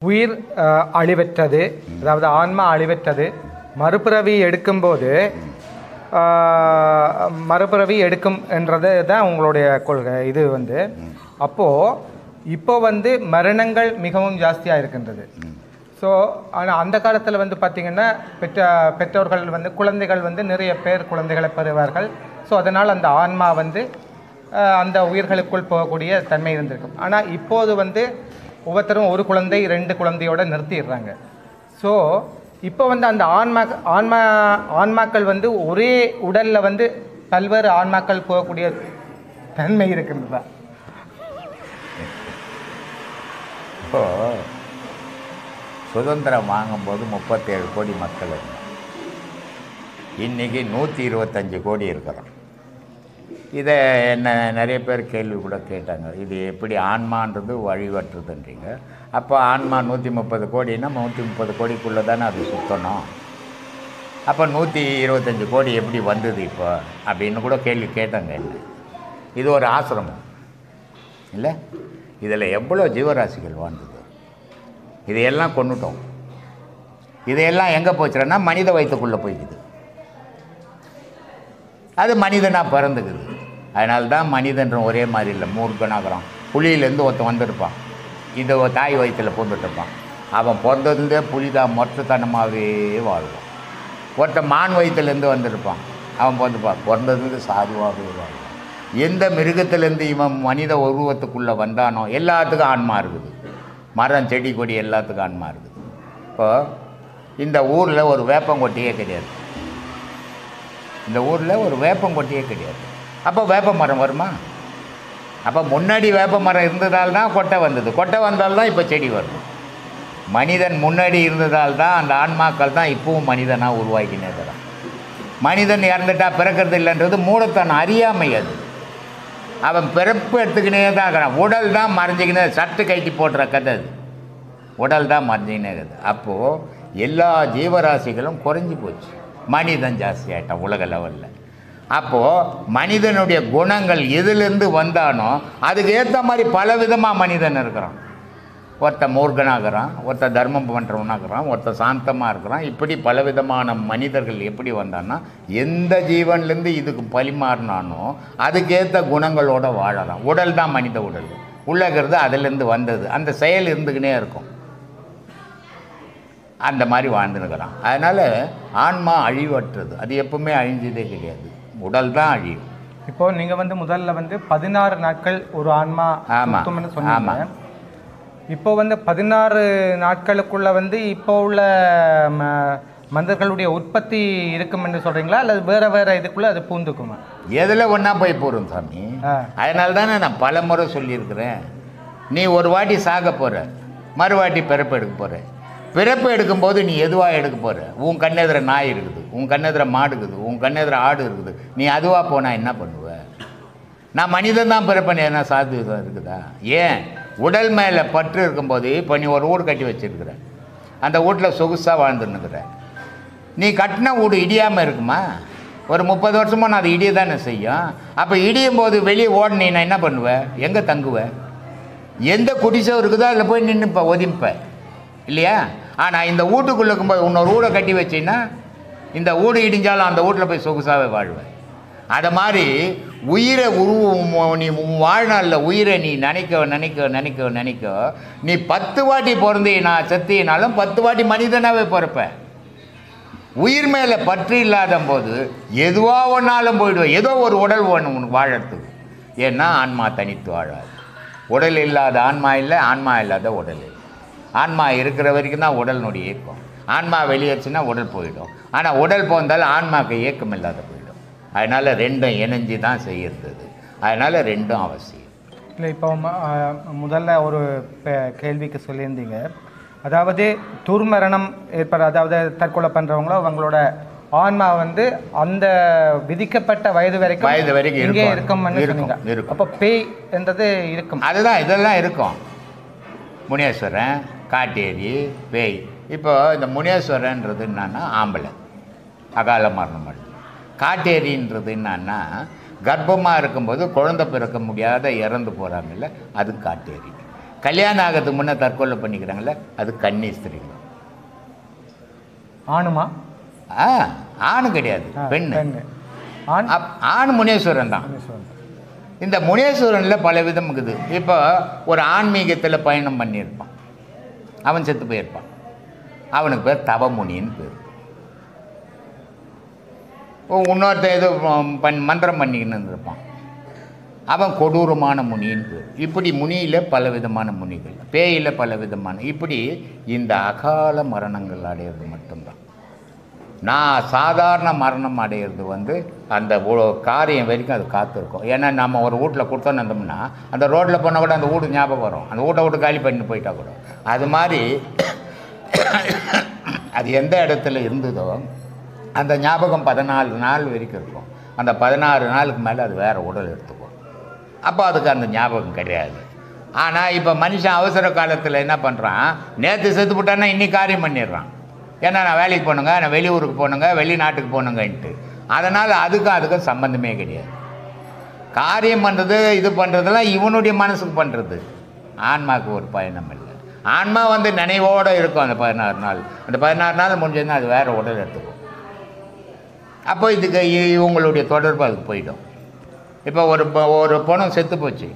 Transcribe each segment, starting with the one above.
உயிர் அழிவற்றது, அதாவது ஆன்மா அழிவற்றது. மறுபிறவி எடுக்கும்போது மறுபிறவி எடுக்கும் என்றது தான் உங்களுடைய கொள்கை. இது அப்போது இப்போ மரணங்கள் மிகவும் ஜாஸ்தியாக இருக்கின்றது. ஸோ ஆனால் அந்த காலத்தில் பார்த்திங்கன்னா பெற்றோர்கள் குழந்தைகள் நிறைய பேர் குழந்தைகளை பெறுவார்கள். ஸோ அதனால் அந்த ஆன்மா அந்த உயிர்களுக்குள் போகக்கூடிய தன்மை இருந்திருக்கும். ஆனால் இப்போது ஒவ்வொருத்தரும் ஒரு குழந்தை 2 குழந்தையோடு நிறுத்திடுறாங்க. ஸோ இப்போ அந்த ஆன்மாக்கள் ஒரே உடலில் பல்வேறு ஆன்மாக்கள் போகக்கூடிய தன்மை இருக்கின்றதா? இப்போது சுதந்திரம் வாங்கும்போது 37 கோடி மக்கள் இருந்தாங்க. இன்றைக்கி 125 கோடி இருக்கிறோம். இதை என்ன நிறைய பேர் கேள்வி கூட கேட்டாங்க, இது எப்படி ஆன்மான்றது வழிவற்றுதுன்றீங்க. அப்போ ஆன்மா 130 கோடின்னா 130 கோடிக்குள்ளே தானே அது சுற்றணும். அப்போ 125 கோடி எப்படி வந்தது இப்போ அப்படின்னு கூட கேள்வி கேட்டாங்க. என்ன இது ஒரு ஆசிரமம் இல்லை? இதில் எவ்வளோ ஜீவராசிகள் வாழ்ந்தது. இதையெல்லாம் கொண்டுட்டோம். இதையெல்லாம் எங்கே போச்சுன்னா மனித வயிற்றுக்குள்ளே போய்க்குது. அது மனிதனாக பிறந்துக்குது. அதனால தான் மனிதன்ற ஒரே மாதிரி இல்லை, மூர்க்கனாகிறான். புலியிலேருந்து ஒருத்தன் வந்திருப்பான், இந்த தாய் வயிற்றில் பூந்துட்டுருப்பான். அவன் பிறந்ததுலேருந்தே புலிதான் மொத்தத்தனமாகவே வாழ்வான். ஒருத்தன் மான் வயிற்றுலேருந்து வந்திருப்பான், அவன் பிறந்ததுலேருந்து சாதுவாகவே வாழ்வான். எந்த மிருகத்திலேருந்து இவன் மனித உருவத்துக்குள்ளே வந்தானோ எல்லாத்துக்கும் ஆன்மா இருக்குது. மரம் செடி கொடி எல்லாத்துக்கும் ஆன்மா இருக்குது. இப்போ இந்த ஊரில் ஒரு வேப்பங்கொட்டியே கிடையாது. இந்த ஊரில் ஒரு வேப்பங்கொட்டியே கிடையாது. அப்போ வேப்ப மரம் வருமா? அப்போ முன்னாடி வேப்ப மரம் இருந்ததால்தான் கொட்டை வந்தது. கொட்டை வந்தால்தான் இப்போ செடி வருது. மனிதன் முன்னாடி இருந்ததால் தான் அந்த ஆன்மாக்கள் தான் இப்பவும் மனிதனாக உருவாக்கினே தரான். மனிதன் இறந்துட்டா பிறக்கிறது இல்லைன்றது மூடத்தனம், அறியாமை. அது அவன் பிறப்பு எடுத்துக்கினே தான் இருக்கிறான். உடல் தான் மறைஞ்சிக்கினே, சட்டு கைட்டி போடுற கதை அது. உடல் தான் மறைஞ்சிக்கினே இருக்குது. அப்போது எல்லா ஜீவராசிகளும் குறைஞ்சி போச்சு, மனிதன் ஜாஸ்தி ஆகிட்டான் உலக லெவலில். அப்போது மனிதனுடைய குணங்கள் எதுலேருந்து வந்தானோ அதுக்கு ஏற்ற மாதிரி பலவிதமாக மனிதன் இருக்கிறான். ஒருத்தன் மூர்க்கனாகிறான், ஒருத்தன் தர்மம் பண்ணுறவனாகிறான், ஒருத்தன் சாந்தமாக இருக்கிறான். இப்படி பலவிதமான மனிதர்கள் எப்படி வந்தான்னா எந்த ஜீவன்லேருந்து இதுக்கு பரிமாறினானோ அதுக்கேற்ற குணங்களோடு வாழறான். உடல் தான் மனித உடல், உள்ளகிறது அதிலேருந்து வந்தது. அந்த செயல் இருந்துக்கினே இருக்கும். அந்த மாதிரி வாழ்ந்துருக்கிறான். அதனால் ஆன்மா அழிவற்றது, அது எப்பவுமே அழிஞ்சதே கிடையாது. உடல் தான் அழியும். இப்போது நீங்கள் முதல்ல 16 நாட்கள் ஒரு ஆன்மா சொன்னீங்க. இப்போ 16 நாட்களுக்குள்ள இப்போ உள்ள மனிதர்களுடைய உற்பத்தி இருக்கும் என்று சொல்கிறீங்களா, அல்லது வேறு வேறு இதுக்குள்ளே அது பூந்துக்குமா? எதில் ஒன்றா போய் போகிறோம் சாமி. அதனால தானே நான் பல முறை சொல்லியிருக்கிறேன், நீ ஒரு வாட்டி சாக போகிற, மறுவாட்டி பிறப்பு எடுக்க போகிற. பிறப்பு எடுக்கும்போது நீ எதுவாக எடுக்க போகிற? உன் கண்ணெதிர நாய் இருக்குது, உன் கண்ணெதிர மாடு இருக்குது, உன் கண்ணெதிர ஆடு இருக்குது. நீ அதுவாக போனால் என்ன பண்ணுவ? நான் மனிதன் தான் பிறப்பேன், என்ன சாத்தியம் இருக்குதா? ஏன் உடல் மேலே பற்று இருக்கும்போது இப்போ நீ ஒரு வீடு கட்டி வச்சுருக்கிற, அந்த வீட்டில் சொகுசாக வாழ்ந்துன்னுக்கிற. நீ கட்டின வீடு இடியாமல் இருக்குமா? ஒரு 30 வருஷமாக நான் அது இடிய தானே செய்யும். அப்போ இடியும் போது வெளியே ஓடினீன்னா என்ன பண்ணுவேன்? எங்கே தங்குவேன்? எந்த குடிசை இருக்குதோ அதில் போய் நின்றுப்ப, ஒதிப்பேன் இல்லையா? ஆனால் இந்த வீட்டுக்குள்ளே இருக்கும்போது இன்னொரு வீடை கட்டி வச்சின்னா இந்த வீடு இடிஞ்சாலும் அந்த வீட்டில் போய் சொகுசாகவே வாழ்வேன். அதை மாதிரி உயிரை நீ வாழ்நாளில் உயிரை நீ நினைக்க நினைக்க நினைக்க நினைக்க நீ 10 வாட்டி பிறந்தீனா செத்தினாலும் 10 வாட்டி மனிதனாகவே பிறப்பேன். உயிர் மேலே பற்று இல்லாத போது எதுவாக ஒன்றாலும் போயிடுவேன். ஏதோ ஒரு உடல் ஒன்று உனக்கு வாழறதுக்கு. ஏன்னா ஆன்மா தனித்து வாழாது. உடல் இல்லாத ஆன்மா இல்லை, ஆன்மா இல்லாத உடல் இல்லை. ஆன்மா இருக்கிற வரைக்கும் தான் உடலினுடைய இயக்கம். ஆன்மா வெளியேச்சுன்னா உடல் போயிடும். ஆனால் உடல் போந்தாலும் ஆன்மாவுக்கு இயக்கம் இல்லாத போயிடும். அதனால் ரெண்டும் இணைஞ்சி தான் செய்கிறது. அதனால் ரெண்டும் அவசியம். இல்லை, இப்போ முதல்ல ஒரு கேள்விக்கு சொல்லியிருந்தீங்க, அதாவது துர்மரணம் ஏற்பட, அதாவது தற்கொலை பண்ணுறவங்களோ அவங்களோட ஆன்மா அந்த விதிக்கப்பட்ட வயது வரைக்கும் இங்கே இருக்கும். அப்போ பேய் என்றது இருக்கும். அதுதான் இதெல்லாம் இருக்கும். முனீஸ்வரன், காட்டேரி, பேய். இப்போ இந்த முனீஸ்வரன்றது என்னன்னா ஆம்பளை, அகால மரணம் பண்ணு. காட்டேரின்றது என்னன்னா கர்ப்பமாக இருக்கும்போது குழந்தை பிறக்க முடியாத இறந்து போகிறாங்கல்ல, அது காட்டேரி. கல்யாணம் ஆகிறதுக்கு முன்னே தற்கொலை பண்ணிக்கிறாங்களே அது கன்னி ஸ்திரீகள். ஆணுமா? ஆணு கிடையாது, பெண்ணு. ஆண் ஆண் முனீஸ்வரன் தான். இந்த முனீஸ்வரனில் பல விதம் இருக்குது. இப்போ ஒரு ஆன்மீகத்தில் பயணம் பண்ணியிருப்பான், அவன் செத்து போயிருப்பான், அவனுக்கு பேர் தவமுனின்னு பேர். இன்னொருத்தன் ஏதோ மந்திரம் பண்ணிக்கின்னு இருப்பான், அவன் கொடூரமான முனின்னு பேர். இப்படி முனியில் பல விதமான முனிகள், பேயில் பல விதமான, இப்படி இந்த அகால மரணங்கள் அடையிறது மட்டும்தான். நான் சாதாரண மரணம் அடையிறது வந்து அந்த காரியம் வரைக்கும் அது காத்திருக்கும். ஏன்னா நம்ம ஒரு வீட்டில் கொடுத்தோன்னு இருந்தோம்னா அந்த ரோட்டில் போனால் கூட அந்த வீடு ஞாபகம் வரும், அந்த வீட்டை விட்டு காலி பண்ணி போயிட்டா கூட. அது மாதிரி அது எந்த இடத்துல இருந்ததோ அந்த ஞாபகம் 14 நாள் வரைக்கும் இருக்கும். அந்த 16 நாளுக்கு மேலே அது வேறு உடல் எடுத்துக்கும். அப்போ அதுக்கு அந்த ஞாபகம் கிடையாது. ஆனால் இப்போ மனுஷன் அவசர காலத்தில் என்ன பண்ணுறான், நேற்று செத்து போட்டான்னா இன்னைக்கு காரியம் பண்ணிடுறான். ஏன்னா நான் வேலைக்கு போகணுங்க, நான் வெளியூருக்கு போகணுங்க, வெளிநாட்டுக்கு போகணுங்கன்ட்டு. அதனால் அதுக்கும் சம்பந்தமே கிடையாது. காரியம் பண்ணுறது இது பண்ணுறதுலாம் இவனுடைய மனசுக்கு பண்ணுறது, ஆன்மாவுக்கு ஒரு பயணம் இல்லை. ஆன்மா வந்து நினைவோடு இருக்கும் அந்த 16 நாள். அந்த 16 நாள் முடிஞ்சதுன்னா அது வேறு உடல் எடுத்துக்கும். அப்போ இதுக்கு இவங்களுடைய தொடர்பு அதுக்கு போயிடும். இப்போ ஒரு பணம் செத்து போச்சு,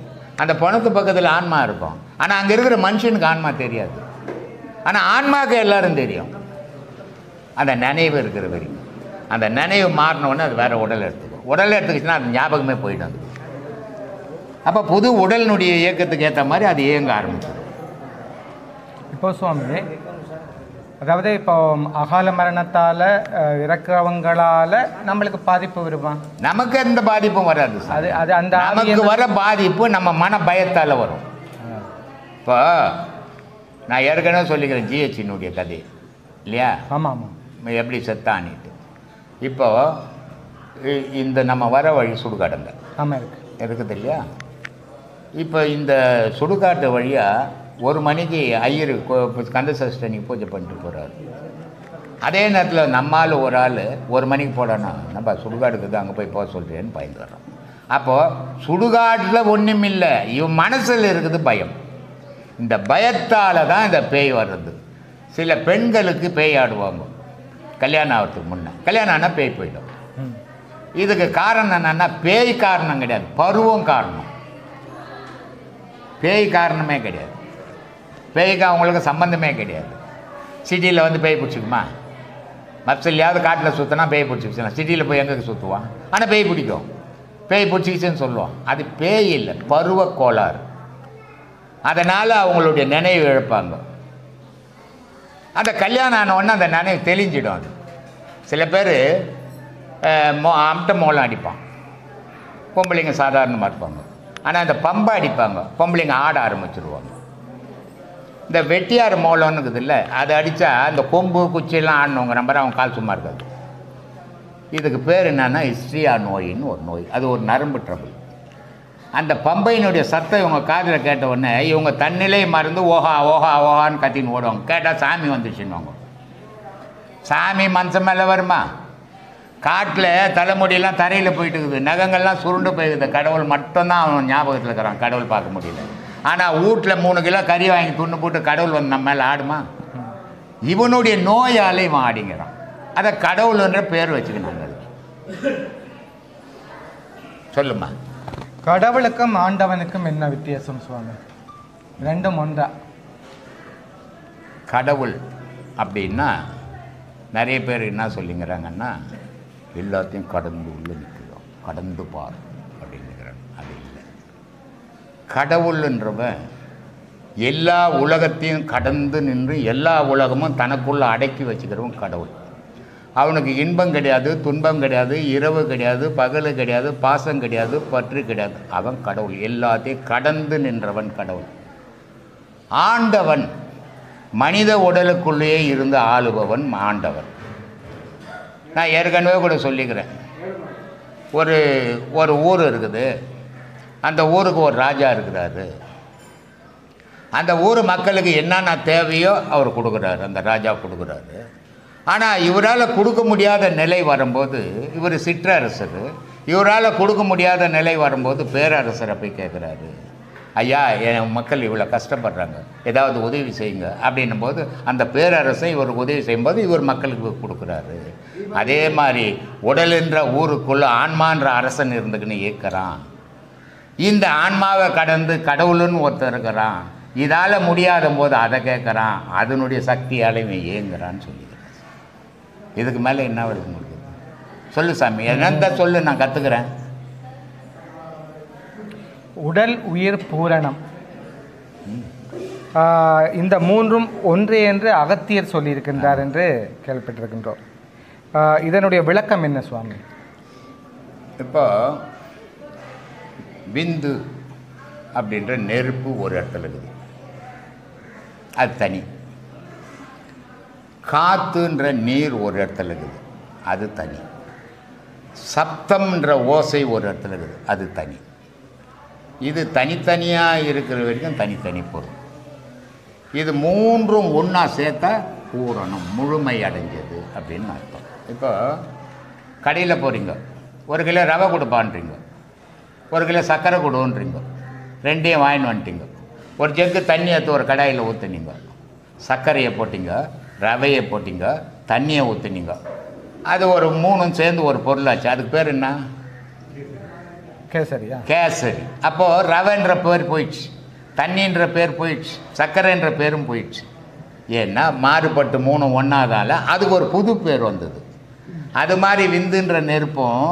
அந்த பணத்து பக்கத்தில் ஆன்மா இருக்கும். ஆனால் அங்கே இருக்கிற மனுஷனுக்கு ஆன்மா தெரியாது. ஆனால் ஆன்மாவுக்கு எல்லாரும் தெரியும். அந்த நினைவு இருக்கிற வரைக்கும், அந்த நினைவு மாறினோடனே அது வேறு உடல் எடுத்துக்கும். உடல் எடுத்துக்கிச்சுன்னா அது ஞாபகமே போயிடும். அது அப்போ புது உடலினுடைய இயக்கத்துக்கு ஏற்ற மாதிரி அது இயங்க ஆரம்பிச்சிடும். இப்போ சுவாமி, அதாவது இப்போ அகால மரணத்தால் இறக்கிறவங்களால் நம்மளுக்கு பாதிப்பு வருமா? நமக்கு எந்த பாதிப்பும் வராது. அது அது அந்த நமக்கு வர பாதிப்பு நம்ம மன பயத்தால் வரும். இப்போ நான் ஏற்கனவே சொல்லிக்கிறேன் ஜிஹெச்சினுடைய கதை இல்லையா? ஆமாம் ஆமாம். எப்படி செத்தானிட்டு. இப்போ இந்த நம்ம வர வழி சுடுகாடுங்க. ஆமாம் இருக்குது இல்லையா? இப்போ இந்த சுடுகாட்டு வழியாக 1 மணிக்கு ஐயர் கந்த சஷ்டனி பூஜை பண்ணிட்டு போகிறாரு. அதே நேரத்தில் நம்மால் ஒரு ஆள் 1 மணிக்கு போடானா நம்ம சுடுகாடுக்கு தான் அங்கே போய் போக சொல்கிறேன்னு பயந்து வர்றோம். அப்போது சுடுகாட்டில் ஒன்றும் இல்லை, இவன் மனசில் இருக்குது பயம். இந்த பயத்தால் தான் இந்த பேய் வர்றது. சில பெண்களுக்கு பேய் ஆடுவாங்க கல்யாணம் ஆகிறதுக்கு முன்னே. கல்யாணம் ஆனால் பேய் போயிடும். இதுக்கு காரணம் என்னென்னா, பேய் காரணம் கிடையாது, பருவம் காரணம். பேய் காரணமே கிடையாது. பேய்க்கு அவங்களுக்கு சம்பந்தமே கிடையாது. சிட்டியில் வந்து பேய் பிடிச்சிக்குமா? மப்சல்லையாவது காட்டில் சுற்றினா பேய் பிடிச்சிக்கிச்சுனா சிட்டியில் போய் எங்கே சுற்றுவான்? ஆனால் பேய் பிடிக்கும். பேய் பிடிச்சிக்கிச்சுன்னு சொல்லுவான். அது பேய் இல்லை, பருவ கோளாறு. அதனால் அவங்களுடைய நினைவு இழப்பாங்க. அந்த கல்யாணம் ஆனவுடனே அந்த நினைவு தெளிஞ்சிடும். அது சில பேர் அம்ட்ட மோளம் அடிப்பான், பொம்பளைங்க சாதாரணமாக இருப்பாங்க. ஆனால் அந்த பம்பை அடிப்பாங்க, பொம்பளைங்க ஆட ஆரம்பிச்சிடுவாங்க. இந்த வெட்டியார் மோளம்னு இருக்குது இல்லை, அதை அடித்தா அந்த கொம்பு குச்சியெல்லாம் ஆடணுங்க நம்பர் அவன் கால் சும்மா இருக்காது. இதுக்கு பேர் என்னென்னா ஹிஸ்ட்ரியா நோயின்னு ஒரு நோய். அது ஒரு நரம்பு ட்ரபிள். அந்த பம்பையினுடைய சத்தம் இவங்க காதில் கேட்ட உடனே இவங்க தன்னிலை மறந்து ஓஹா ஓஹா ஓஹான்னு கத்தின்னு ஓடுவாங்க. கேட்டால் சாமி வந்துச்சுன்னுவாங்க. சாமி மனுஷன் மேலே வருமா? காட்டில் தலைமுடியெல்லாம் தரையில் போயிட்டு இருக்குது, நகங்கள்லாம் சுருண்டு போயிருக்குது. கடவுள் மட்டும்தான் அவன் ஞாபகத்தில் இருக்கிறான், கடவுள் பார்க்க முடியல. ஆனால் வீட்டில் 3 கிலோ கறி வாங்கி துண்ணு போட்டு கடவுள் வந்து நம்ம மேலே ஆடுமா? இவனுடைய நோயால் இவன் ஆடிங்கிறான். அதை கடவுள்ன்ற பேர் வச்சுக்கினாங்க. சொல்லுமா. கடவுளுக்கும் ஆண்டவனுக்கும் என்ன வித்தியாசம் சுவாமி? ரெண்டும் ஒன்றா? கடவுள் அப்படின்னா நிறைய பேர் என்ன சொல்லிங்கிறாங்கன்னா, எல்லாத்தையும் கடந்து உள்ள நிற்கிறோம், கடந்து பார் அப்படிங்கிறாங்க. அது இல்லை. கடவுள்ன்றவன் எல்லா உலகத்தையும் கடந்து நின்று எல்லா உலகமும் தனக்குள்ளே அடக்கி வச்சுக்கிறவன் கடவுள். அவனுக்கு இன்பம் கிடையாது, துன்பம் கிடையாது, இரவு கிடையாது, பகல் கிடையாது, பாசம் கிடையாது, பற்று கிடையாது. அவன் கடவுள். எல்லாத்தையும் கடந்து நின்றவன் கடவுள். ஆண்டவன் மனித உடலுக்குள்ளேயே இருந்து ஆளுபவன் ஆண்டவன். நான் ஏற்கனவே கூட சொல்லிக்கிறேன். ஒரு ஊர் இருக்குது, அந்த ஊருக்கு ஒரு ராஜா இருக்கிறாரு. அந்த ஊர் மக்களுக்கு என்னென்ன தேவையோ அவர் கொடுக்குறாரு, அந்த ராஜா கொடுக்குறாரு. ஆனால் இவரால் கொடுக்க முடியாத நிலை வரும்போது, இவர் சிற்றரசர், இவரால் கொடுக்க முடியாத நிலை வரும்போது பேரரசரை போய் கேட்குறாரு. ஐயா என் மக்கள் இவ்வளோ கஷ்டப்படுறாங்க, ஏதாவது உதவி செய்யுங்க அப்படின்னும் போது அந்த பேரரசை இவர் உதவி செய்யும்போது இவர் மக்களுக்கு கொடுக்குறாரு. அதே மாதிரி உடலுன்ற ஊருக்குள்ளே ஆன்மான்ற அரசன் இருந்துக்குன்னு இயக்கிறான். இந்த ஆன்மாவை கடந்து கடவுளுன்னு ஒருத்தர் இருக்கிறான். இதால் முடியாத போது அதை கேட்குறான். அதனுடைய சக்தியால் இவன் இயங்குறான்னு சொல்லிக்கிறேன். இதுக்கு மேலே என்ன விளக்க முடியுது? சொல்லு சாமி, என்னந்த சொல்லு, நான் கற்றுக்கிறேன். உடல் உயிர் பூரணம், இந்த மூன்றும் ஒன்றே என்று அகத்தியர் சொல்லியிருக்கின்றார் என்று கேள்விப்பட்டிருக்கின்றோம். இதனுடைய விளக்கம் என்ன சுவாமி? இப்போ விந்து அப்படின்ற நெருப்பு ஒரு இடத்துல இருக்குது, அது தனி. காற்றுன்ற நீர் ஒரு இடத்துல இருக்குது, அது தனி. சப்தம்ன்ற ஓசை ஒரு இடத்துல இருக்குது, அது தனி. இது தனித்தனியாக இருக்கிற வரைக்கும் தனித்தனி பொருள். இது மூன்றும் ஒன்றா சேர்த்தா பூரணம், முழுமை அடைஞ்சது அப்படின்னு அர்த்தம். இப்போ கடையில் போகிறீங்க, 1 கிலோ ரவை கொடுப்பான்றீங்க, 1 கிலோ சர்க்கரை கொடுன்றீங்க, ரெண்டையும் வாங்கின்னு வந்துட்டீங்க. ஒரு ஜக்கு தண்ணி எடுத்து ஒரு கடாயில் ஊற்றுனீங்க, சர்க்கரையை போட்டிங்க, ரவையை போட்டிங்க, தண்ணியை ஊற்றுனீங்க. அது ஒரு 3ம் சேர்ந்து ஒரு பொருளாச்சு. அதுக்கு பேர் என்ன? கேசரியா? கேசரி. அப்போது ரவைன்ற பேர் போயிடுச்சு, தண்ணின்ற பேர் போயிடுச்சு, சர்க்கரைன்ற பேரும் போயிடுச்சு. ஏன்னா மாறுபட்டு 3 ஒன்றாதால அதுக்கு ஒரு புது பேர் வந்தது. அது மாதிரி விந்துன்ற நெருப்பும்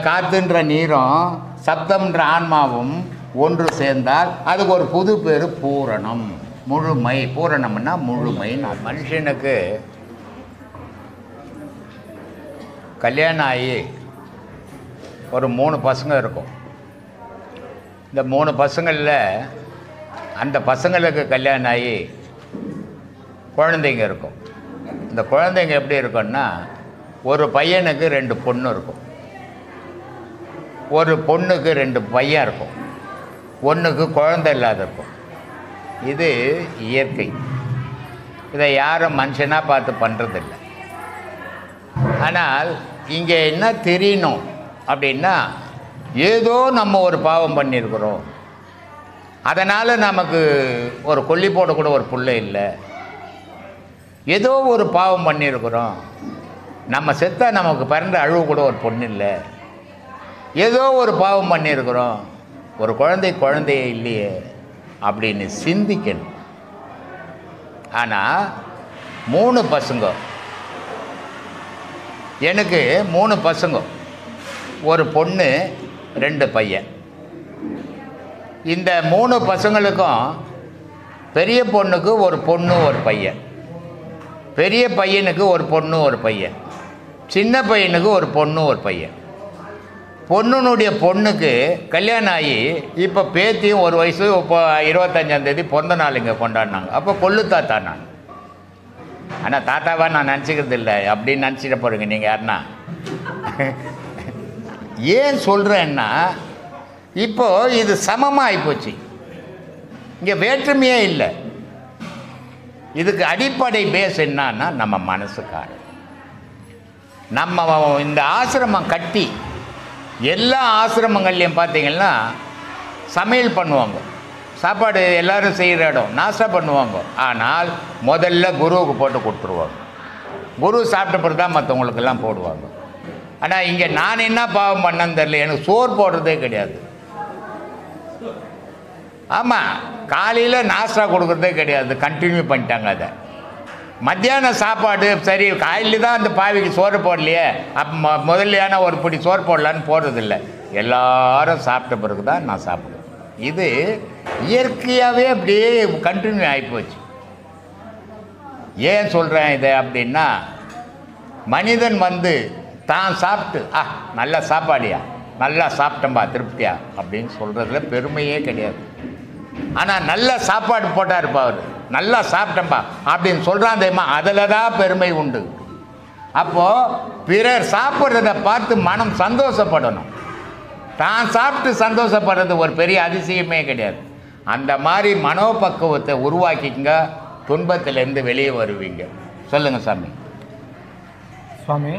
காற்றுன்ற நீரும் சப்தம்ன்ற ஆன்மாவும் ஒன்று சேர்ந்தால் அதுக்கு ஒரு புது பேர் பூரணம், முழுமை. பூரணம்னா முழுமை. மனுஷனுக்கு கல்யாணம் ஆகி ஒரு 3 பசங்க இருக்கும். இந்த 3 பசங்களில் அந்த பசங்களுக்கு கல்யாணம் ஆகி குழந்தைங்க இருக்கும். இந்த குழந்தைங்க எப்படி இருக்குன்னா, ஒரு பையனுக்கு 2 பொண்ணு இருக்கும், ஒரு பொண்ணுக்கு 2 பையன் இருக்கும், ஒன்றுக்கு குழந்தை இல்லாத இருக்கும். இது இயற்கை. இதை யாரும் மனுஷனாக பார்த்து பண்ணுறதில்லை. ஆனால் இங்கே என்ன தெரியணும் அப்படின்னா, ஏதோ நம்ம ஒரு பாவம் பண்ணியிருக்கிறோம், அதனால் நமக்கு ஒரு கொல்லி போடக்கூட ஒரு புள்ள இல்லை. ஏதோ ஒரு பாவம் பண்ணியிருக்கிறோம், நம்ம செத்தா நமக்கு பிறந்த அழுவு கூட ஒரு பொண்ணு இல்லை. ஏதோ ஒரு பாவம் பண்ணியிருக்கிறோம், ஒரு குழந்தையே இல்லையே அப்படின்னு சிந்திக்கணும். ஆனால் 3 பசங்க, எனக்கு 3 பசங்க, ஒரு பொண்ணு 2 பையன். இந்த 3 பசங்களுக்கும் பெரிய பொண்ணுக்கு ஒரு பொண்ணு ஒரு பையன், பெரிய பையனுக்கு ஒரு பொண்ணு ஒரு பையன், சின்ன பையனுக்கு ஒரு பொண்ணு ஒரு பையன். பொண்ணுனுடைய பொண்ணுக்கு கல்யாணம் ஆகி இப்போ பேத்தியும் 1 வயசு, இப்போ 25ஆம் தேதி பிறந்த நாள் இங்கே கொண்டாடினாங்க. அப்போ கொள்ளு தாத்தா நான். ஆனால் தாத்தாவாக நான் நினச்சிக்கிறது இல்லை, அப்படின்னு நினச்சிட போகிறீங்க நீங்கள் யாருன்னா. ஏன் சொல்கிறேன்னா, இப்போது இது சமமாக ஆகிப்போச்சு, இங்கே வேற்றுமையே இல்லை. இதுக்கு அடிப்படை பேஸ் என்னன்னா நம்ம மனசுக்கார. நம்ம இந்த ஆசிரமம் கட்டி எல்லா ஆசிரமங்கள்லையும் பார்த்தீங்கன்னா சமையல் பண்ணுவாங்க, சாப்பாடு எல்லோரும் செய்கிற இடம், நாஸ்டா பண்ணுவாங்க. ஆனால் முதல்ல குருவுக்கு போட்டு கொடுத்துருவாங்க, குரு சாப்பிட்ட பிறகு தான் மற்றவங்களுக்கெல்லாம் போடுவாங்க. ஆனால் இங்கே நான் என்ன பாவம் பண்ணேன்னு தெரியல, எனக்கு சோறு போடுறதே கிடையாது. ஆமாம், காலையில் நாஸ்டா கொடுக்குறதே கிடையாது, கண்டினியூ பண்ணிட்டாங்க அதை. மத்தியான சாப்பாடு சரி, காலையில் தான் அந்த பாவிக்கு சோறு போடலையே, அப்போ முதல்லையான ஒரு பிடி சோறு போடலான்னு போடுறதில்ல, எல்லாரும் சாப்பிட்ட பிறகு தான் நான் சாப்பிடுவேன். இது இயற்கையாகவே அப்படியே கண்டினியூ ஆகிப்போச்சு. ஏன் சொல்கிறேன் இதை அப்படின்னா, மனிதன் தான் சாப்பிட்டு நல்லா சாப்பாடியா, நல்லா சாப்பிட்டம்பா திருப்தியா அப்படின்னு சொல்கிறதுல பெருமையே கிடையாது. ஆனால் நல்ல சாப்பாடு போட்டால் இருப்பா அவர், நல்லா சாப்பிட்டம்பா அப்படின்னு சொல்கிறான் தெரியுமா, அதில் தான் பெருமை உண்டு. அப்போது பிறர் சாப்பிட்றத பார்த்து மனம் சந்தோஷப்படணும். தான் சாப்பிட்டு சந்தோஷப்படுறது ஒரு பெரிய அதிசயமே கிடையாது. அந்த மாதிரி மனோபக்குவத்தை உருவாக்கிங்க, துன்பத்திலேருந்து வெளியே வருவீங்க. சொல்லுங்கள் சாமி. சுவாமி,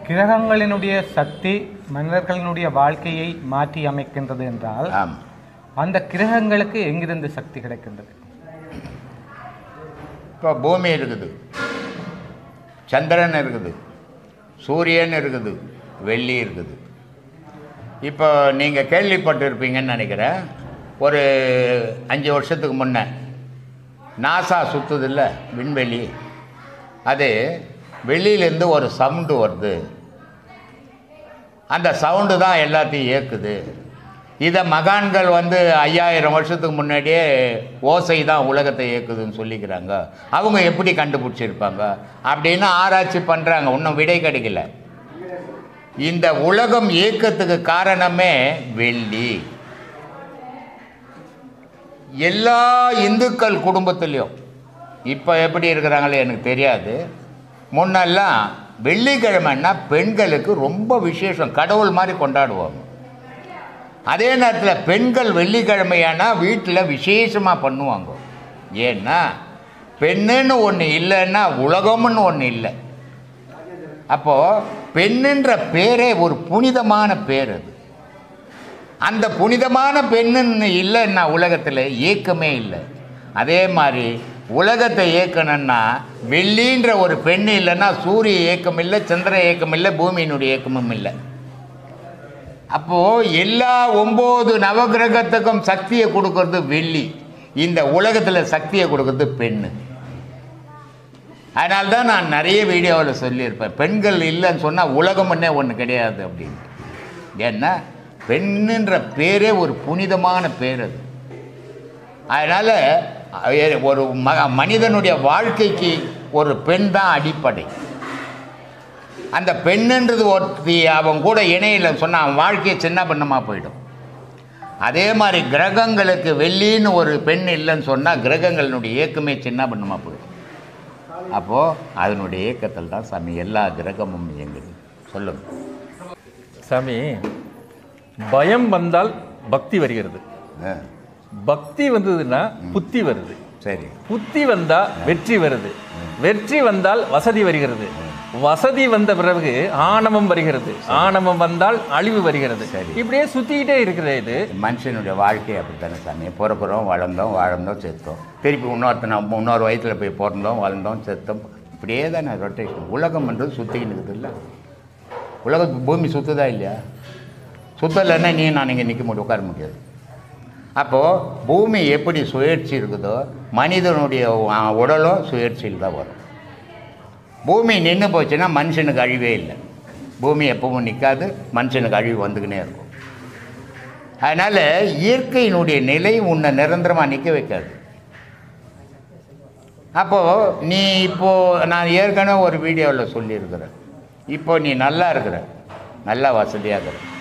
கிரகங்களினுடைய சக்தி மனிதர்களினுடைய வாழ்க்கையை மாற்றி அமைக்கின்றது என்றால், அந்த கிரகங்களுக்கு எங்கிருந்து சக்தி கிடைக்கின்றது? இப்போ பூமி இருக்குது, சந்திரன் இருக்குது, சூரியன் இருக்குது, வெள்ளி இருக்குது. இப்போ நீங்கள் கேள்விப்பட்டிருப்பீங்கன்னு நினைக்கிறேன், ஒரு 5 வருஷத்துக்கு முன்னே நாசா சுற்றுது இல்லை விண்வெளி, அது வெளியிலேருந்து ஒரு சவுண்டு வருது, அந்த சவுண்டு தான் எல்லாத்தையும் இயக்குது. இதை மகான்கள் 5000 வருஷத்துக்கு முன்னாடியே ஓசை தான் உலகத்தை இயக்குதுன்னு சொல்லிக்கிறாங்க. அவங்க எப்படி கண்டுபிடிச்சிருப்பாங்க அப்படின்னு ஆராய்ச்சி பண்ணுறாங்க, இன்னும் விடை கிடைக்கல. இந்த உலகம் இயக்கத்துக்கு காரணமே வெள்ளி. எல்லா இந்துக்கள் குடும்பத்துலேயும் இப்போ எப்படி இருக்கிறாங்களே எனக்கு தெரியாது, முன்னெல்லாம் வெள்ளிக்கிழமைன்னா பெண்களுக்கு ரொம்ப விசேஷம், கடவுள் மாதிரி கொண்டாடுவாங்க. அதே நேரத்தில் பெண்கள் வெள்ளிக்கிழமையானா வீட்டில் விசேஷமாக பண்ணுவாங்க. ஏன்னா பெண்ணுன்னு ஒன்று இல்லைன்னா உலகம்னு ஒன்று இல்லை. அப்போது பெண்ணுன்ற பேரே ஒரு புனிதமான பேர். அது அந்த புனிதமான பெண்ணுன்னு இல்லைன்னா உலகத்தில் இயக்கமே இல்லை. அதே மாதிரி உலகத்தை இயக்கணும்னா வெள்ளின்ற ஒரு பெண் இல்லைன்னா சூரிய இயக்கம் இல்லை, சந்திர இயக்கம் இல்லை, பூமியினுடைய இயக்கமும் இல்லை. அப்போது எல்லா 9 நவகிரகத்துக்கும் சக்தியை கொடுக்கறது வெள்ளி, இந்த உலகத்தில் சக்தியை கொடுக்கறது பெண்ணு. அதனால்தான் நான் நிறைய வீடியோவில் சொல்லியிருப்பேன், பெண்கள் இல்லைன்னு சொன்னால் உலகம்னே ஒன்று கிடையாது அப்படின்னு. ஏன்னா பெண்ணுன்ற பேரே ஒரு புனிதமான பேர். அது அதனால் ஒரு மனிதனுடைய வாழ்க்கைக்கு ஒரு பெண் தான் அடிப்படை. அந்த பெண்ணுன்றது ஒருத்தி அவன் கூட இணையில்லைன்னு சொன்னால் அவன் வாழ்க்கையை சின்ன பின்னமாக போயிடும். அதே மாதிரி கிரகங்களுக்கு வெள்ளின்னு ஒரு பெண் இல்லைன்னு சொன்னால் கிரகங்களினுடைய இயக்கமே சின்ன பின்னமாக போயிடும். அப்போது அதனுடைய இயக்கத்தில் தான் சாமி எல்லா கிரகமும் இயங்குது. சொல்லுங்க சாமி. பயம் வந்தால் பக்தி வருகிறது, பக்தி வந்ததுன்னா புத்தி வருது, சரி, புத்தி வந்தா வெற்றி வருது, வெற்றி வந்தால் வசதி வருகிறது, வசதி வந்த பிறகு ஆணவம் வருகிறது, ஆணவம் வந்தால் அழிவு வருகிறது. சரி, இப்படியே சுத்திக்கிட்டே இருக்கிறது. இது மனுஷனுடைய வாழ்க்கை அப்படித்தானே சாமி. பிறக்கிறோம், வாழ்ந்தோம், செத்தோம், திருப்பி இன்னொரு வயசில் போய் பிறந்தோம், வளர்ந்தோம், செத்தோம், இப்படியே தானே ரொட்டேஷன். உலகம் என்றது சுற்றிக்கிட்டு இருக்குது இல்லை? உலகத்துக்கு பூமி சுற்றுதா இல்லையா? சுத்தலைன்னா நீ நான் இங்கே நிற்க முடியும், உட்கார முடியாது. அப்போது பூமி எப்படி சுழற்சி இருக்குதோ மனிதனுடைய உடலும் சுழற்சியில் தான் வரும். பூமி நின்று போச்சுன்னா மனுஷனுக்கு அழிவே இல்லை. பூமி எப்பவும் நிற்காது, மனுஷனுக்கு அழிவு வந்துக்கினே இருக்கும். அதனால் இயற்கையினுடைய நிலை உன்னை நிரந்தரமாக நிற்க வைக்காது. அப்போது நீ இப்போது நான் ஏற்கனவே ஒரு வீடியோவில் சொல்லியிருக்கிறேன், இப்போது நீ நல்லா இருக்கிற, நல்லா வசதியாக இருக்கிற,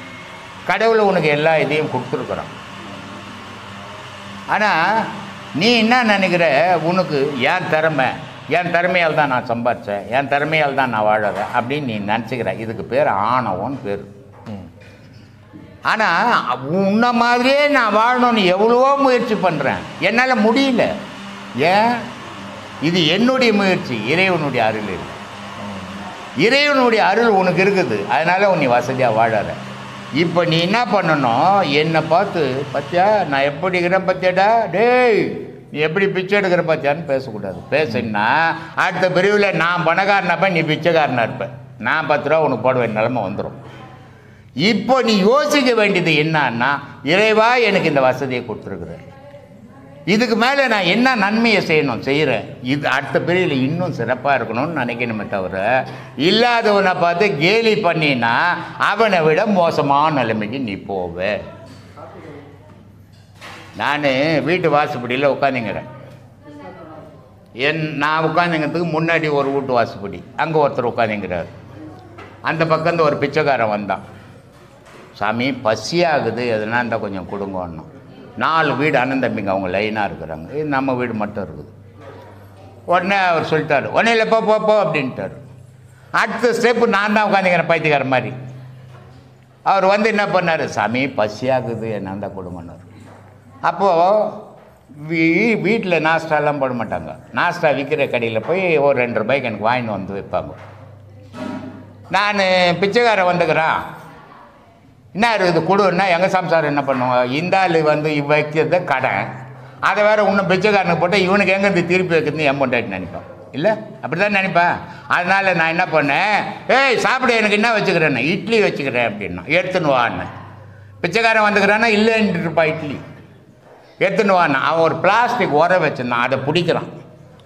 கடவுள் உனக்கு எல்லா இதையும் கொடுத்துருக்குறான். ஆனால் நீ என்ன நினைக்கிற, உனக்கு என் திறமையால் தான் நான் சம்பாதிச்சேன், என் திறமையால் தான் நான் வாழறேன் அப்படின்னு நீ நினச்சிக்கிற. இதுக்கு பேர் ஆணவம்னு பேர். ஆனால் உன்ன மாதிரியே நான் வாழணும்னு எவ்வளவோ முயற்சி பண்ணுறேன், என்னால் முடியல. ஏன்? இது என்னுடைய முயற்சி, இறைவனுடைய அருள் இல்லை. இறைவனுடைய அருள் உனக்கு இருக்குது, அதனால் நீ வசதியாக வாழற. இப்போ நீ என்ன பண்ணணும், என்னை பார்த்து பத்தியா நான் எப்படி இருக்கிறேன் பத்தியாடா, டேய் நீ எப்படி பிச்சை எடுக்கிற பத்தியான்னு பேசக்கூடாது. பேசுன்னா அடுத்த பிரிவில் நான் பணக்காரனாப்ப நீ பிச்சைக்காரனாக இருப்பேன், நான் 10 ரூபா உனக்கு போட வேண்டிய நிலைமை வந்துடும். இப்போ நீ யோசிக்க வேண்டியது என்னன்னா, இறைவா எனக்கு இந்த வசதியை கொடுத்துருக்குறேன், இதுக்கு மேலே நான் என்ன நன்மையை செய்கிறேன், இது அடுத்த பிரிவில் இன்னும் சிறப்பாக இருக்கணும்னு நினைக்கணுமே தவிர இல்லாதவனை பார்த்து கேலி பண்ணினா அவனை விட மோசமான நிலைமைக்கு நீ போவே. நான் வீட்டு வாசப்படியில் உட்காந்துங்கிறேன். நான் உட்காந்துங்கிறதுக்கு முன்னாடி ஒரு வீட்டு வாசப்படி, அங்கே ஒருத்தர் உட்காந்துங்கிறார். அந்த பக்கம் ஒரு பிச்சைக்காரன் வந்தான். சாமி பசியாகுது, எதுனா இருந்தால் கொஞ்சம் கொடுங்கன்னு. 4 வீடு அண்ணன் தம்பிங்க அவங்க லைனாக இருக்கிறாங்க, இது நம்ம வீடு மட்டும் இருக்குது. உடனே அவர் சொல்லிட்டார், உடனே இல்லை போ அப்படின்ட்டார். அடுத்த ஸ்டெப்பு நான் தான் உட்காந்துக்கிறேன் பைத்தியக்கார மாதிரி. அவர் என்ன பண்ணார், சாமி பசியாகுது என்ன தான் கொடுங்கன்னார். அப்போது வீட்டில் நாஸ்டாலாம் போட மாட்டாங்க, நாஸ்டா விற்கிற கடையில் போய் ஒரு 2 ரூபாய்க்கு எனக்கு வாங்கிட்டு வந்து வைப்பாங்க. நான் பிச்சைக்காரன் வந்துக்கிறேன், என்ன இருக்குது கொடுன்னா எங்கள் சம்சாரம் என்ன பண்ணுவோம், இந்த ஆள் வந்து வைக்கிறது கடன், அதை வேற இன்னும் பிச்சைக்காரனுக்கு போட்டு இவனுக்கு எங்கேருந்து திருப்பி வைக்கிறதுன்னு என் பொண்டாட்டி நினைப்பான். இல்லை அப்படி தான் நினைப்பேன். அதனால் நான் என்ன பண்ணேன், ஏய் சாப்பிட எனக்கு என்ன வச்சுக்கிறேன்னு, இட்லி வச்சுக்கிறேன் அப்படின்னா எடுத்துன்னு வான்னு. பிச்சைக்காரன் வந்துக்கிறான்னா இல்லைன்ட்டு இருப்பா, இட்லி எடுத்துன்னு வான்னு. அவன் ஒரு பிளாஸ்டிக் உர வச்சுருந்தான், அதை பிடிக்கிறான்,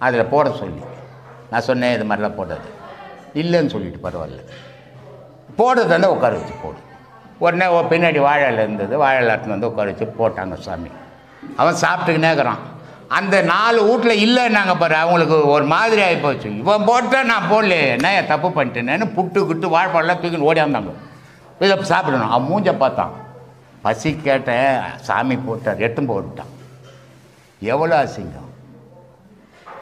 அதில் போட சொல்லி. நான் சொன்னேன் இது மாதிரிலாம் போடாது. இல்லைன்னு சொல்லிட்டு பரவாயில்ல, போடுறதாண்டா உட்கார வச்சு போடு. உடனே பின்னாடி வாழையில் இருந்தது, வாழைலாட்டில் வந்து உட்கார வச்சு போட்டாங்க சாமி. அவன் சாப்பிட்டுக்கினே இருக்கிறான். அந்த 4 வீட்டில் இல்லைன்னாங்க பாரு, அவங்களுக்கு ஒரு மாதிரி ஆகி போச்சு. இவன் போட்டால் நான் போடலையே, என்ன தப்பு பண்ணிட்டேன்னு புட்டு வாழைப்பழம்லாம் தூக்கின்னு ஓடியாந்தாங்க. இதை சாப்பிடணும். அவன் மூஞ்ச பார்த்தான், பசி கேட்டேன், சாமி போட்டார், எட்டும் போட்டான். எவ்வளோ அசிங்கம்.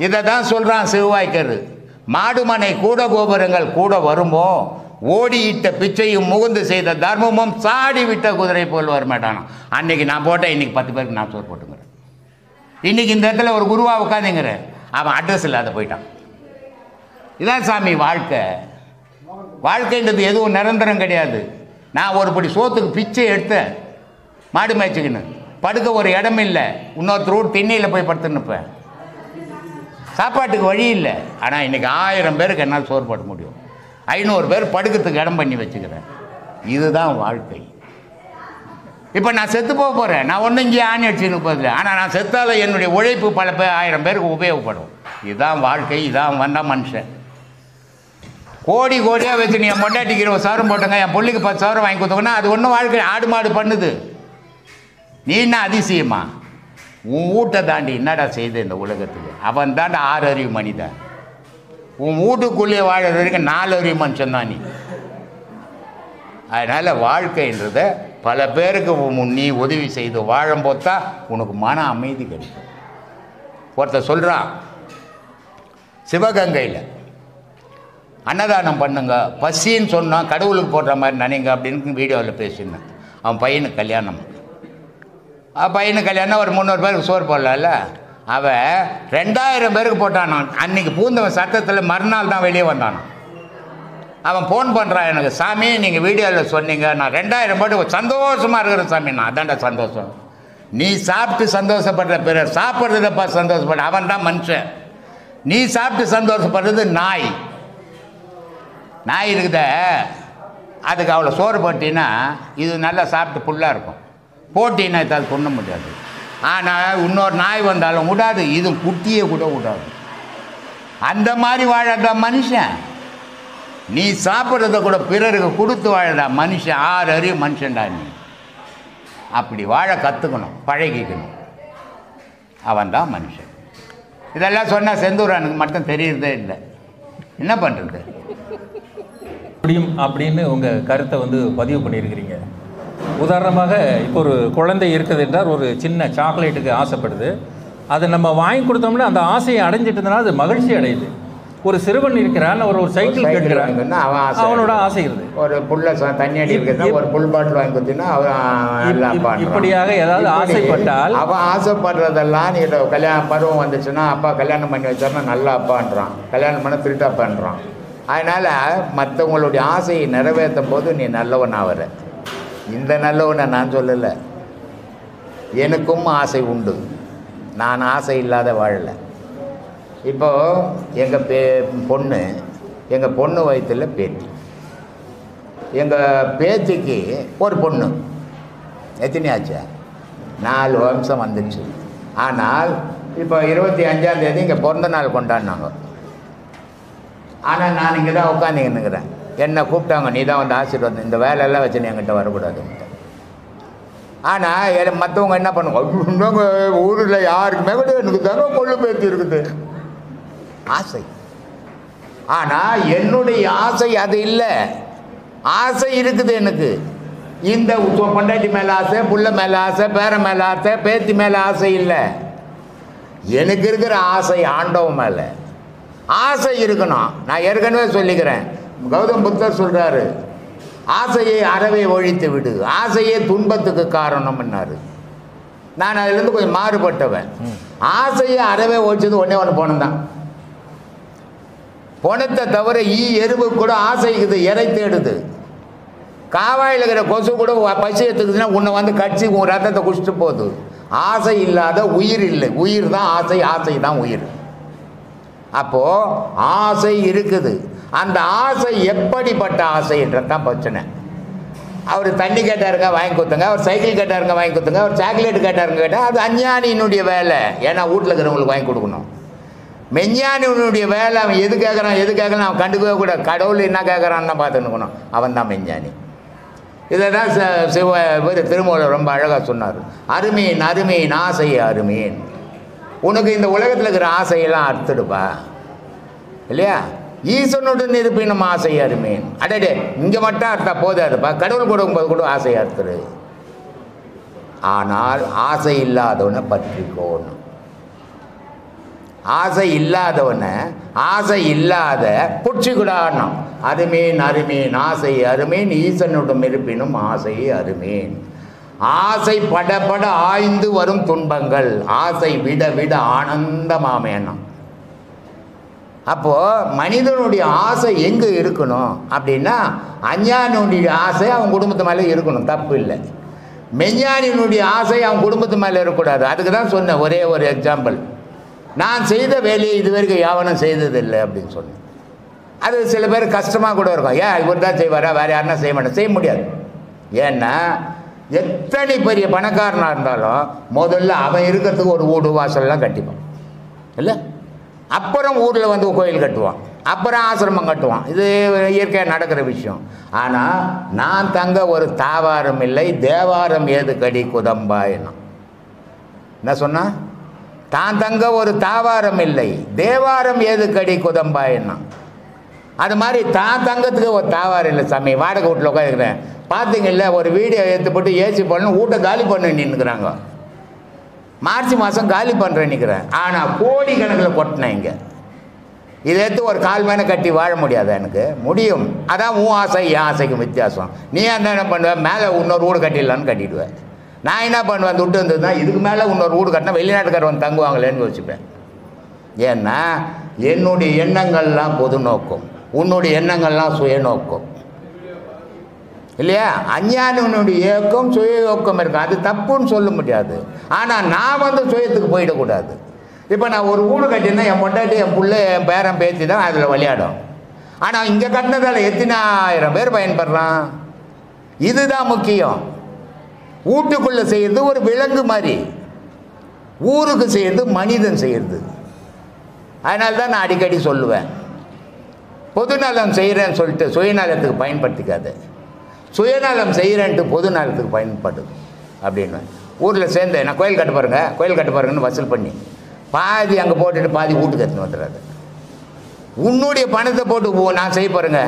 இதை தான் சொல்கிறான் சிவவாய்க்கர், மாடுமனை கூட கோபுரங்கள் கூட வருமோ, ஓடியிட்ட பிச்சையும் முகுந்து செய்த தர்மமும் சாடி விட்ட குதிரை போல் வரமாட்டானா. அன்னைக்கு நான் போட்டேன், இன்னைக்கு 10 பேருக்கு நான் சோறு போட்டுங்கிறேன். இன்னைக்கு இந்த இடத்துல ஒரு குருவா உட்காந்துங்கிறேன், அவன் அட்ரஸ் இல்லாத போயிட்டான். இதான் சாமி வாழ்க்கை. வாழ்க்கைன்றது எதுவும் நிரந்தரம் கிடையாது. நான் ஒரு படி சோத்துக்கு பிச்சை எடுத்தேன், மாடு மேய்ச்சிக்கின்னு படுக்க ஒரு இடம் இல்லை, இன்னொருத்தர் வீட்டு திண்ணையில் போய் படுத்துன்னுப்பேன், சாப்பாட்டுக்கு வழி இல்லை. ஆனால் இன்றைக்கி 1000 பேருக்கு என்னால் சோறு போட முடியும், 500 பேர் படுக்கிறதுக்கு இடம் பண்ணி வச்சுக்கிறேன். இதுதான் வாழ்க்கை. இப்போ நான் செத்து போக போகிறேன், நான் ஒன்றும் இங்கே ஆணி அடிச்சுன்னு போதில்லை, ஆனால் நான் செத்தாலும் என்னுடைய உழைப்பு பல பேர் 1000 பேருக்கு உபயோகப்படும். இதுதான் வாழ்க்கை. இதான் வந்தால் மனுஷன். கோடியாக வச்சு நீ என் பொண்டாட்டிக்கு 20,000 போட்டங்க, என் பிள்ளைக்கு 10,000 வாங்கி கொடுத்தோங்கன்னா அது ஒன்றும் வாழ்க்கை. ஆடு மாடு பண்ணுது. நீ என்ன அதிசயமா? உன் வீட்டை தாண்டி என்னடா செய்த இந்த உலகத்துக்கு? அவன் தாண்டா 6 அறிவு மனிதன். உன் வீட்டுக்குள்ளேயே வாழறது வரைக்கும் 4 அறிவு மனுஷன் தான் நீ. அதனால் வாழ்க்கைன்றத பல பேருக்கு நீ உதவி செய்து வாழும்போது தான் உனக்கு மன அமைதி கிடைக்கும். ஒருத்தர் சொல்கிறான், சிவகங்கையில் அன்னதானம் பண்ணுங்க, பசின்னு சொன்னால் கடவுளுக்கு போடுற மாதிரி நினைங்க அப்படின்னு வீடியோவில் பேசியிருந்தேன். அவன் பையனுக்கு கல்யாணம், பையனுக்கு கல்யாணம் ஒரு 300 பேருக்கு சோறு போடலாம்ல. அவன் 2000 பேருக்கு போட்டானான். அன்றைக்கி பூந்தவன் சட்டத்தில் மறுநாள் தான் வெளியே வந்தானான். அவன் ஃபோன் பண்ணுறான் எனக்கு, சாமி நீங்கள் வீடியோவில் சொன்னீங்க, நான் 2000 போட்டு சந்தோஷமாக இருக்கிறேன் சாமி. நான் அதான்டா சந்தோஷம். நீ சாப்பிட்டு சந்தோஷப்படுற பிறர் சாப்பிட்றதப்பா சந்தோஷப்பட, அவன் தான் மனுஷன். நீ சாப்பிட்டு சந்தோஷப்படுறது நாய். நாய் இருக்குத, அதுக்கு அவ்வளோ சோறு போட்டின்னா இது நல்லா சாப்பிட்டு ஃபுல்லாக இருக்கும். போட்டின்னா இதால் கொண்டு முடியாது. ஆனால் இன்னொரு நாய் வந்தாலும் விடாது, இது குட்டியே கூட விடாது. அந்த மாதிரி வாழறதா மனுஷன். நீ சாப்பிட்றத கூட பிறருக்கு கொடுத்து வாழறதா மனுஷன். 6 அறிவு மனுஷன்டா நீ. அப்படி வாழ கற்றுக்கணும், பழகிக்கணும். அவன் தான் மனுஷன். இதெல்லாம் சொன்னால் செந்தூரானுக்கு மட்டும் தெரியறதே இல்லை. என்ன பண்ணுறது முடியும் அப்படின்னு உங்கள் கருத்தை வந்து பதிவு பண்ணியிருக்கிறீங்க. உதாரணமாக இப்போ ஒரு குழந்தை இருக்குது என்றால் ஒரு சின்ன சாக்லேட்டுக்கு ஆசைப்படுது. அதை நம்ம வாங்கி கொடுத்தோம்னா அந்த ஆசையை அடைஞ்சிட்டதுனால அது மகிழ்ச்சி அடையுது. ஒரு சிறுவன் இருக்கிறான், ஒரு சைக்கிள் கேட்கிறான், அவனோட ஆசை இருக்குது. ஒரு புல்ல தண்ணி அடிக்கிறது, ஒரு புல் பாட்டில் வாங்கி கொடுத்தீங்கன்னா அவன் இப்படியாக ஏதாவது ஆசைப்பட்டால், அவன் ஆசைப்படுறதெல்லாம் நீ கல்யாணம் பருவம் வந்துச்சுன்னா அப்பா கல்யாணம் பண்ணி வச்சாருன்னா நல்லா அப்பான்றான், கல்யாணம் பண்ண திருட்டாப்பான்றான். அதனால் மற்றவங்களுடைய ஆசையை நிறைவேற்றும் போது நீ நல்லவன் ஆகிற. இந்த நல்லவனை நான் சொல்லலை, எனக்கும் ஆசை உண்டு, நான் ஆசை இல்லாத வாழலை. இப்போது எங்கள் பொண்ணு வயிற்றில் பேத்தி, எங்கள் பேத்திக்கு ஒரு பொண்ணு. எத்தனை ஆச்சு? 4 வருஷம் வந்துடுச்சு. ஆனால் இப்போ 25ஆம் தேதி இங்கே பிறந்த நாள் கொண்டாடினாங்க. ஆனால் நான் இங்கே தான் உட்காந்துக்கின்னுக்கிறேன். என்னை கூப்பிட்டாங்க, நீ தான் வந்து ஆசீர்வாதம், இந்த வேலையெல்லாம் வச்சு நீ என்கிட்ட வரக்கூடாதுன்ட்டு. ஆனால் மற்றவங்க என்ன பண்ணுவாங்க, ஊரில் யாருக்குமே கூட எனக்கு தானே கொள்ளு பேத்தி இருக்குது ஆசை. ஆனால் என்னுடைய ஆசை அது இல்லை. ஆசை இருக்குது எனக்கு. இந்த பொண்டாட்டி மேலே ஆசை, புள்ள மேலே ஆசை, பேர மேலே ஆசை, பேத்தி மேலே ஆசை இல்லை. எனக்கு இருக்கிற ஆசை ஆண்டவன் மேலே ஆசை இருக்கணும். நான் ஏற்கனவே சொல்லிக்கிறேன், கௌதம் புத்தர் சொல்கிறாரு, ஆசையை அறவே ஒழித்து விடு, ஆசையே துன்பத்துக்கு காரணம்னாரு. நான் அதிலேருந்து கொஞ்சம் மாறுபட்டவன். ஆசையை அறவே ஒழிச்சது ஒன்று போனது தான். பணத்தை தவிர எறும்பு கூட ஆசைக்குது, இறை தேடுது. காவாயில் இருக்கிற கொசு கூட பசி எடுத்துக்குதுன்னா உன்னை வந்து கடிச்சு உன் ரத்தத்தை குடிச்சிட்டு போகுது. ஆசை இல்லாத உயிர் இல்லை. உயிர் தான் ஆசை, ஆசை தான் உயிர். அப்போது ஆசை இருக்குது. அந்த ஆசை எப்படிப்பட்ட ஆசைன்றது தான் பிரச்சனை. அவர் தண்ணி கேட்டாருங்க வாங்கி கொடுத்துங்க, அவர் சைக்கிள் கேட்டாருங்க வாங்கி கொடுத்துங்க, அவர் சாக்லேட் கேட்டாருங்க கேட்டால் அது அஞ்ஞானியினுடைய வேலை. ஏன்னா வீட்டில் இருக்கிறவங்களுக்கு வாங்கி கொடுக்கணும். மெஞ்ஞானியினுடைய வேலை அவன் எது கேட்குறான் எது கேட்கலாம் அவன் கண்டுக்கவே கூட. கடவுள் என்ன கேட்குறான்னு தான் பார்த்துக்கணும். அவன் தான் மெஞ்ஞானி. இதை தான் திருமூலர் ரொம்ப அழகாக சொன்னார். அருமீன் அருமீன் ஆசை அருமீன். உனக்கு இந்த உலகத்தில் இருக்கிற ஆசையெல்லாம் அறுத்துடுப்பா இல்லையா. ஈசனுடன் இருப்பினும் ஆசை அருமீன். அடடே இங்கே மட்டும் அறுத்தா போதாதுப்பா, கடவுள் கொடுக்கும்போது கூட ஆசை அறுத்துரு. ஆனால் ஆசை இல்லாதவனை பற்றிக்கோணும். ஆசை இல்லாதவனை ஆசை இல்லாத புடிச்சுக்கூடாணும். அருமீன் அருமீன் ஆசை அருமீன் ஈசனுடன் இருப்பினும் ஆசை அருமீன். ஆசை படபட ஆய்ந்து வரும் துன்பங்கள் ஆசை விட விட ஆனந்தமாமேனம். அப்போது மனிதனுடைய ஆசை எங்கே இருக்கணும் அப்படின்னா அஞ்ஞானியுடைய ஆசை அவன் குடும்பத்து மேலே இருக்கணும், தப்பு இல்லை. மெஞ்ஞானியினுடைய ஆசை அவன் குடும்பத்து மேலே இருக்கக்கூடாது. அதுக்கு தான் சொன்னேன் ஒரே ஒரு எக்ஸாம்பிள். நான் செய்த வேலையை இது வரைக்கும் யாவனும் செய்ததில்லை அப்படின்னு சொன்னேன். அது சில பேர் கஷ்டமாக கூட இருக்கும். ஏன் இவர் தான் செய்வாரா, வேறு யாருன்னா செய்ய மாட்டேன், செய்ய முடியாது. ஏன்னா எத்தனை பெரிய பணக்காரனாக இருந்தாலும் முதல்ல அவன் இருக்கிறதுக்கு ஒரு வீடு வாசல்லாம் கட்டிப்பான் இல்லை. அப்புறம் ஊரில் வந்து கோயில் கட்டுவான், அப்புறம் ஆசிரமம் கட்டுவான். இது இயற்கையாக நடக்கிற விஷயம். ஆனால் நான் தங்க ஒரு தாவாரம் இல்லை, தேவாரம் ஏது கடி குதம்பாயினா என்ன சொன்னா? தான் தங்க ஒரு தாவாரம் இல்லை, தேவாரம் ஏது கடி குதம்பாயினா. அது மாதிரி தான் தங்கத்துக்கு ஒரு தாவாரம் இல்லை சாமி. வாடகை வீட்டில் உட்காந்துக்கிறேன் பார்த்தீங்கல்ல, ஒரு வீடியோ எடுத்து போட்டு ஏசி பண்ணணும், வீட்டை காலி பண்ண நின்றுக்கிறாங்க. மார்ச் மாதம் காலி பண்ணுறேன் நிற்கிறேன். ஆனால் கோடி கணக்கில் கொட்டினேன் இங்கே. இதை எடுத்து ஒரு கால் மேலே கட்டி வாழ முடியாது. எனக்கு முடியும். அதான் உன் ஆசை என் ஆசைக்கும் வித்தியாசம். நீ என்ன பண்ணுவேன், மேலே இன்னொரு வீடு கட்டிடலான்னு கட்டிடுவேன். நான் என்ன பண்ணுவேன், துட்டு வந்ததுன்னா இதுக்கு மேலே இன்னொரு வீடு கட்டினா வெளிநாட்டுக்காரர் வந்து தங்குவாங்களேன்னு யோசிப்பேன். ஏன்னா என்னுடைய எண்ணங்கள்லாம் பொது நோக்கம், உன்னுடைய எண்ணங்கள்லாம் சுயநோக்கம் இல்லையா. அஞ்ஞானினுடைய இயக்கம் சுய இயக்கம் இருக்கும், அது தப்புன்னு சொல்ல முடியாது. ஆனால் நான் வந்து சுயத்துக்கு போயிடக்கூடாது. இப்போ நான் ஒரு வீடு கட்டினா என் பொண்டாட்டி என் பிள்ளை என் பேரன் பேத்தி தான் அதில் விளையாடும். ஆனால் இங்கே கட்டினதால் எத்தனை ஆயிரம் பேர் பயன்படுறான். இதுதான் முக்கியம். வீட்டுக்குள்ளே செய்கிறது ஒரு விலங்கு மாதிரி, ஊருக்கு செய்கிறது மனிதன் செய்கிறது. அதனால தான் நான் அடிக்கடி சொல்லுவேன், பொதுநலம் செய்கிறேன்னு சொல்லிட்டு சுயநலத்துக்கு பயன்படுத்திக்காது, சுயநலம் செய்கிறேன்ட்டு பொது நலத்துக்கு பயன்படுது அப்படின்னு. ஊரில் சேர்ந்து நான் கோயில் கட்ட பாருங்க கோயில் கட்ட பாருங்கன்னு வசூல் பண்ணி பாதி அங்கே போட்டுட்டு பாதி வீட்டுக்கு எடுத்துன்னு வந்துடுறாரு. உன்னுடைய பணத்தை போட்டு நான் செய்ய பாருங்க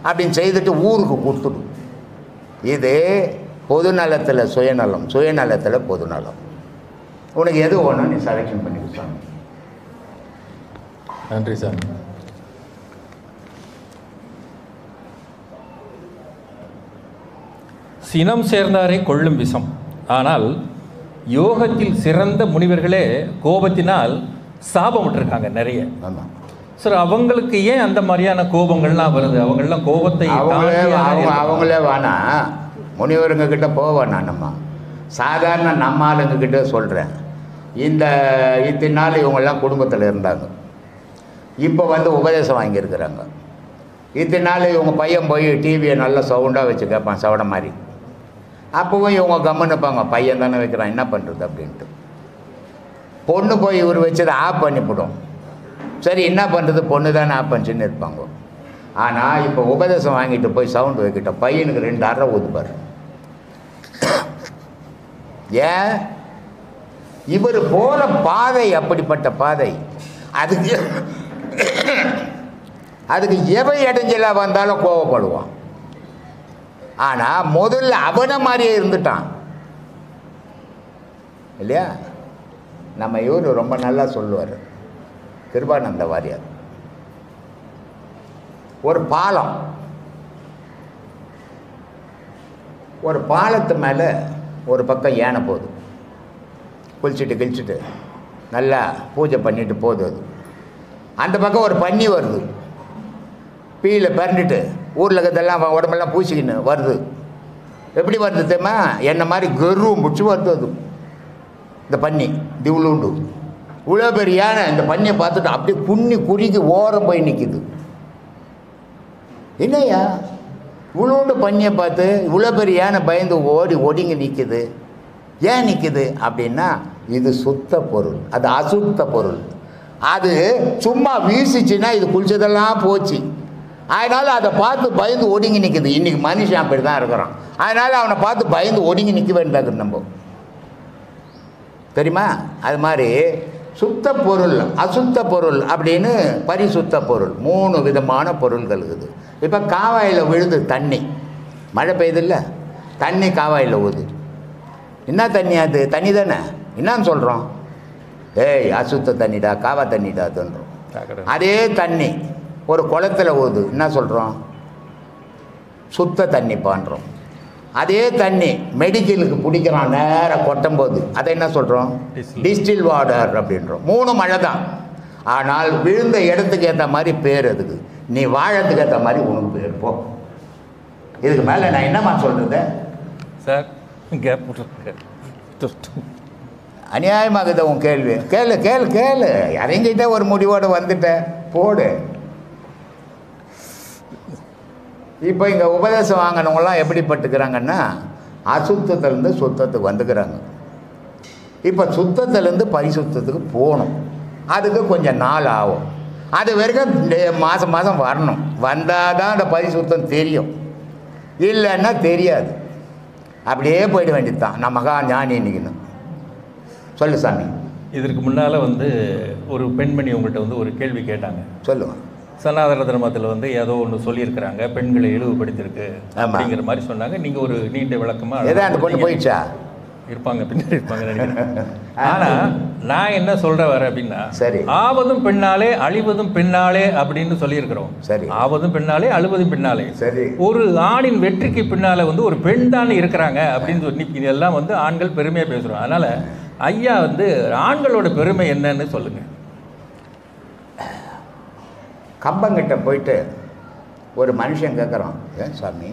அப்படின்னு செய்துட்டு ஊருக்கு கொடுத்துடும். இது பொது நலத்தில் சுயநலம், சுயநலத்தில் பொதுநலம். உனக்கு எது வேணும் நீ செலெக்ஷன் பண்ணி கொடுத்தாங்க. நன்றி சார். சினம் சேர்ந்தாரை கொள்ளும் விஷம். ஆனால் யோகத்தில் சிறந்த முனிவர்களே கோபத்தினால் சாபம் விட்டுருக்காங்க நிறைய. ஆமாம் சார், அவங்களுக்கு ஏன் அந்த மாதிரியான கோபங்கள்லாம் வருது? அவங்கெல்லாம் கோபத்தை அவங்களே வேணா முனிவருங்க கிட்ட போவேண்ணா. நம்ம சாதாரண நம்ம ஆளுங்க கிட்ட சொல்கிறேன். இத்தனை நாள் இவங்கெல்லாம் குடும்பத்தில் இருந்தாங்க, இப்போ வந்து உபதேசம் வாங்கியிருக்கிறாங்க. இத்தனை நாள் இவங்க பையன் போய் டிவியை நல்லா சவுண்டாக வச்சு கேட்பான், சவடை மாதிரி. அப்போவும் இவங்க கம்முன்னு இருப்பாங்க, பையன் தானே வைக்கிறான் என்ன பண்ணுறது அப்படின்ட்டு. பொண்ணு போய் இவர் வச்சதை ஆஃப் பண்ணிவிடும். சரி என்ன பண்ணுறது, பொண்ணு தானே ஆஃப் பண்ணிச்சுன்னு இருப்பாங்க. ஆனால் இப்போ உபதேசம் வாங்கிட்டு போய் சவுண்டு வைக்கிட்டோம், பையனுக்கு 2 அரை ஊதுப்பார். ஏன்? இவர் போகிற பாதை அப்படிப்பட்ட பாதை. அதுக்கு எவை இடைஞ்சலாக வந்தாலும் கோவப்படுவான். ஆனால் முதல்ல அவனை மாதிரியே இருந்துட்டான் இல்லையா. நம்ம இவர் ரொம்ப நல்லா சொல்லுவார், கிருபானந்த வாரியார். ஒரு பாலம், ஒரு பாலத்து மேலே ஒரு பக்கம் யானை போகுது, குளிச்சுட்டு நல்லா பூஜை பண்ணிட்டு போகுது. அது அந்த பக்கம் ஒரு பன்னி வருது, பீல பறந்துட்டு ஊரில் இருக்கிறதெல்லாம் உடம்பெல்லாம் பூசிக்கின்னு வருது. எப்படி வருது தெரியுமா? என்ன மாதிரி கருவும் பிடிச்சி வருது அது. இந்த பன்னி திவுளுண்டு இவ்வளோ பெரிய யானை இந்த பன்னியை பார்த்துட்டு அப்படியே குன்னி குறுக்கி ஓரம் போய் நிற்கிது. என்னையா இவ்வளோண்டு பன்னியை பார்த்து இவ்வளோ பெரிய யானை பயந்து ஒடுங்கி நிற்கிது. ஏன் நிற்கிது அப்படின்னா இது சுத்த பொருள், அது அசுத்த பொருள். அது சும்மா வீசிச்சுன்னா இது குளிச்சதெல்லாம் போச்சு. அதனால் அதை பார்த்து பயந்து ஒடுங்கி நிற்குது. இன்றைக்கி மனுஷன் அப்படி தான் இருக்கிறான். அதனால் அவனை பார்த்து பயந்து ஒடுங்கி நிற்க வேண்டாக்குது நம்ம, தெரியுமா? அது மாதிரி சுத்த பொருள் அசுத்த பொருள் அப்படின்னு பரிசுத்த பொருள் 3 விதமான பொருள்கள் இருக்குது. இப்போ காவாயில் விழுது தண்ணி, மழை பெய்யுதில்ல, தண்ணி காவாயில் ஊது. என்ன தண்ணி? அது தண்ணி தானே. என்னான்னு சொல்கிறோம்? ஏய் அசுத்த தண்ணிடா, காவா தண்ணிடா தோன்றோம். அதே தண்ணி ஒரு குளத்தில் ஊது, என்ன சொல்கிறோம்? சுத்த தண்ணி பண்ணுறோம். அதே தண்ணி மெடிக்கலுக்கு பிடிக்கிறான் நேராக கொட்டும் போது அதை என்ன சொல்கிறோம்? டிஸ்டில் வாட்டர் அப்படின்றோம். 3 மழை தான். ஆனால் விழுந்த இடத்துக்கு ஏற்ற மாதிரி பேர் அதுக்கு. நீ வாழறதுக்கு ஏற்ற மாதிரி உனக்கு பேர் போ. இதுக்கு மேலே நான் என்னம்மா சொல்கிறது சார்? அநியாயமாகுது உன் கேள்வி. கேளு கேளு கேளு. இறங்கிட்ட ஒரு முடிவோடு வந்துட்டேன் போடு. இப்போ இங்கே உபதேசம் வாங்கினவங்களாம் எப்படிப்பட்டுக்கிறாங்கன்னா அசுத்தத்துலேருந்து சுத்தத்துக்கு வந்துக்கிறாங்க. இப்போ சுத்தத்துலேருந்து பரிசுத்தத்துக்கு போகணும். அதுக்கு கொஞ்சம் நாள் ஆகும். அது வரைக்கும் மாதம் மாதம் வரணும். வந்தால் தான் அந்த பரிசுத்தம் தெரியும், இல்லைன்னா தெரியாது. அப்படியே போயிட வேண்டியது தான். நான் மகா ஞானி இன்னைக்குன்னு சொல்லு சாமி. இதற்கு முன்னால் ஒரு பெண்மணி உங்கள்கிட்ட ஒரு கேள்வி கேட்டாங்க. சொல்லுவேன். சனாதன தர்மத்தில் ஏதோ ஒன்று சொல்லியிருக்கிறாங்க, பெண்களை இழிவுபடுத்தியிருக்கு அப்படிங்கிற மாதிரி சொன்னாங்க. நீங்கள் ஒரு நீண்ட விளக்கமாக ஏதோ அந்த பொண்ணு போயிடுச்சா? இருப்பாங்க, பின்னாடி இருப்பாங்க நினைக்கிறேன். ஆனால் நான் என்ன சொல்கிறேன் வர அப்படின்னா, சரி, ஆவதும் பெண்ணாலே அழிவதும் பெண்ணாலே அப்படின்னு சொல்லியிருக்கிறோம். சரி, ஆவதும் பெண்ணாலே அழுவதும் பெண்ணாலே. சரி, ஒரு ஆணின் வெற்றிக்கு பின்னால் ஒரு பெண் தான் இருக்கிறாங்க அப்படின்னு சொல்லி இதெல்லாம் ஆண்கள் பெருமையாக பேசுகிறோம். அதனால் ஐயா ஆண்களோட பெருமை என்னன்னு சொல்லுங்கள். கம்பங்கிட்ட போயிட்டு ஒரு மனுஷன் கேட்குறான், ஏன் சாமி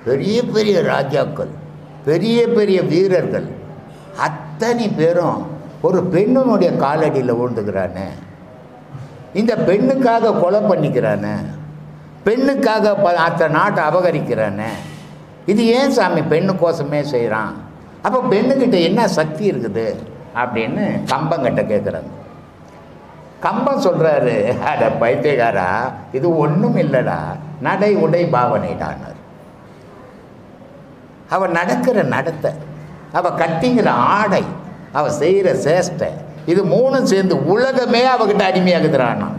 பெரிய பெரிய ராஜாக்கள், பெரிய பெரிய வீரர்கள் அத்தனை பேரும் ஒரு பெண்ணுடைய காலடியில் விழுந்துக்கிறானே, இந்த பெண்ணுக்காக கொலை பண்ணிக்கிறானே, பெண்ணுக்காக அத்தனை நாட்டை அபகரிக்கிறானே, இது ஏன் சாமி பெண்ணுக்கோசமே செய்கிறான்? அப்போ பெண்ணுக்கிட்ட என்ன சக்தி இருக்குது அப்படின்னு கம்பங்கிட்ட கேட்குறாங்க. கம்பம் சொல்கிறாரு, அட பைத்தியக்காரா, இது ஒன்றும் இல்லைடா, நடை உடை பாவனைடானார். அவள் நடக்கிற நடத்தை, அவள் கட்டிங்கிற ஆடை, அவள் செய்கிற சேஷ்டை, இது 3 சேர்ந்து உலகமே அவகிட்ட அடிமையாகுதுறானா.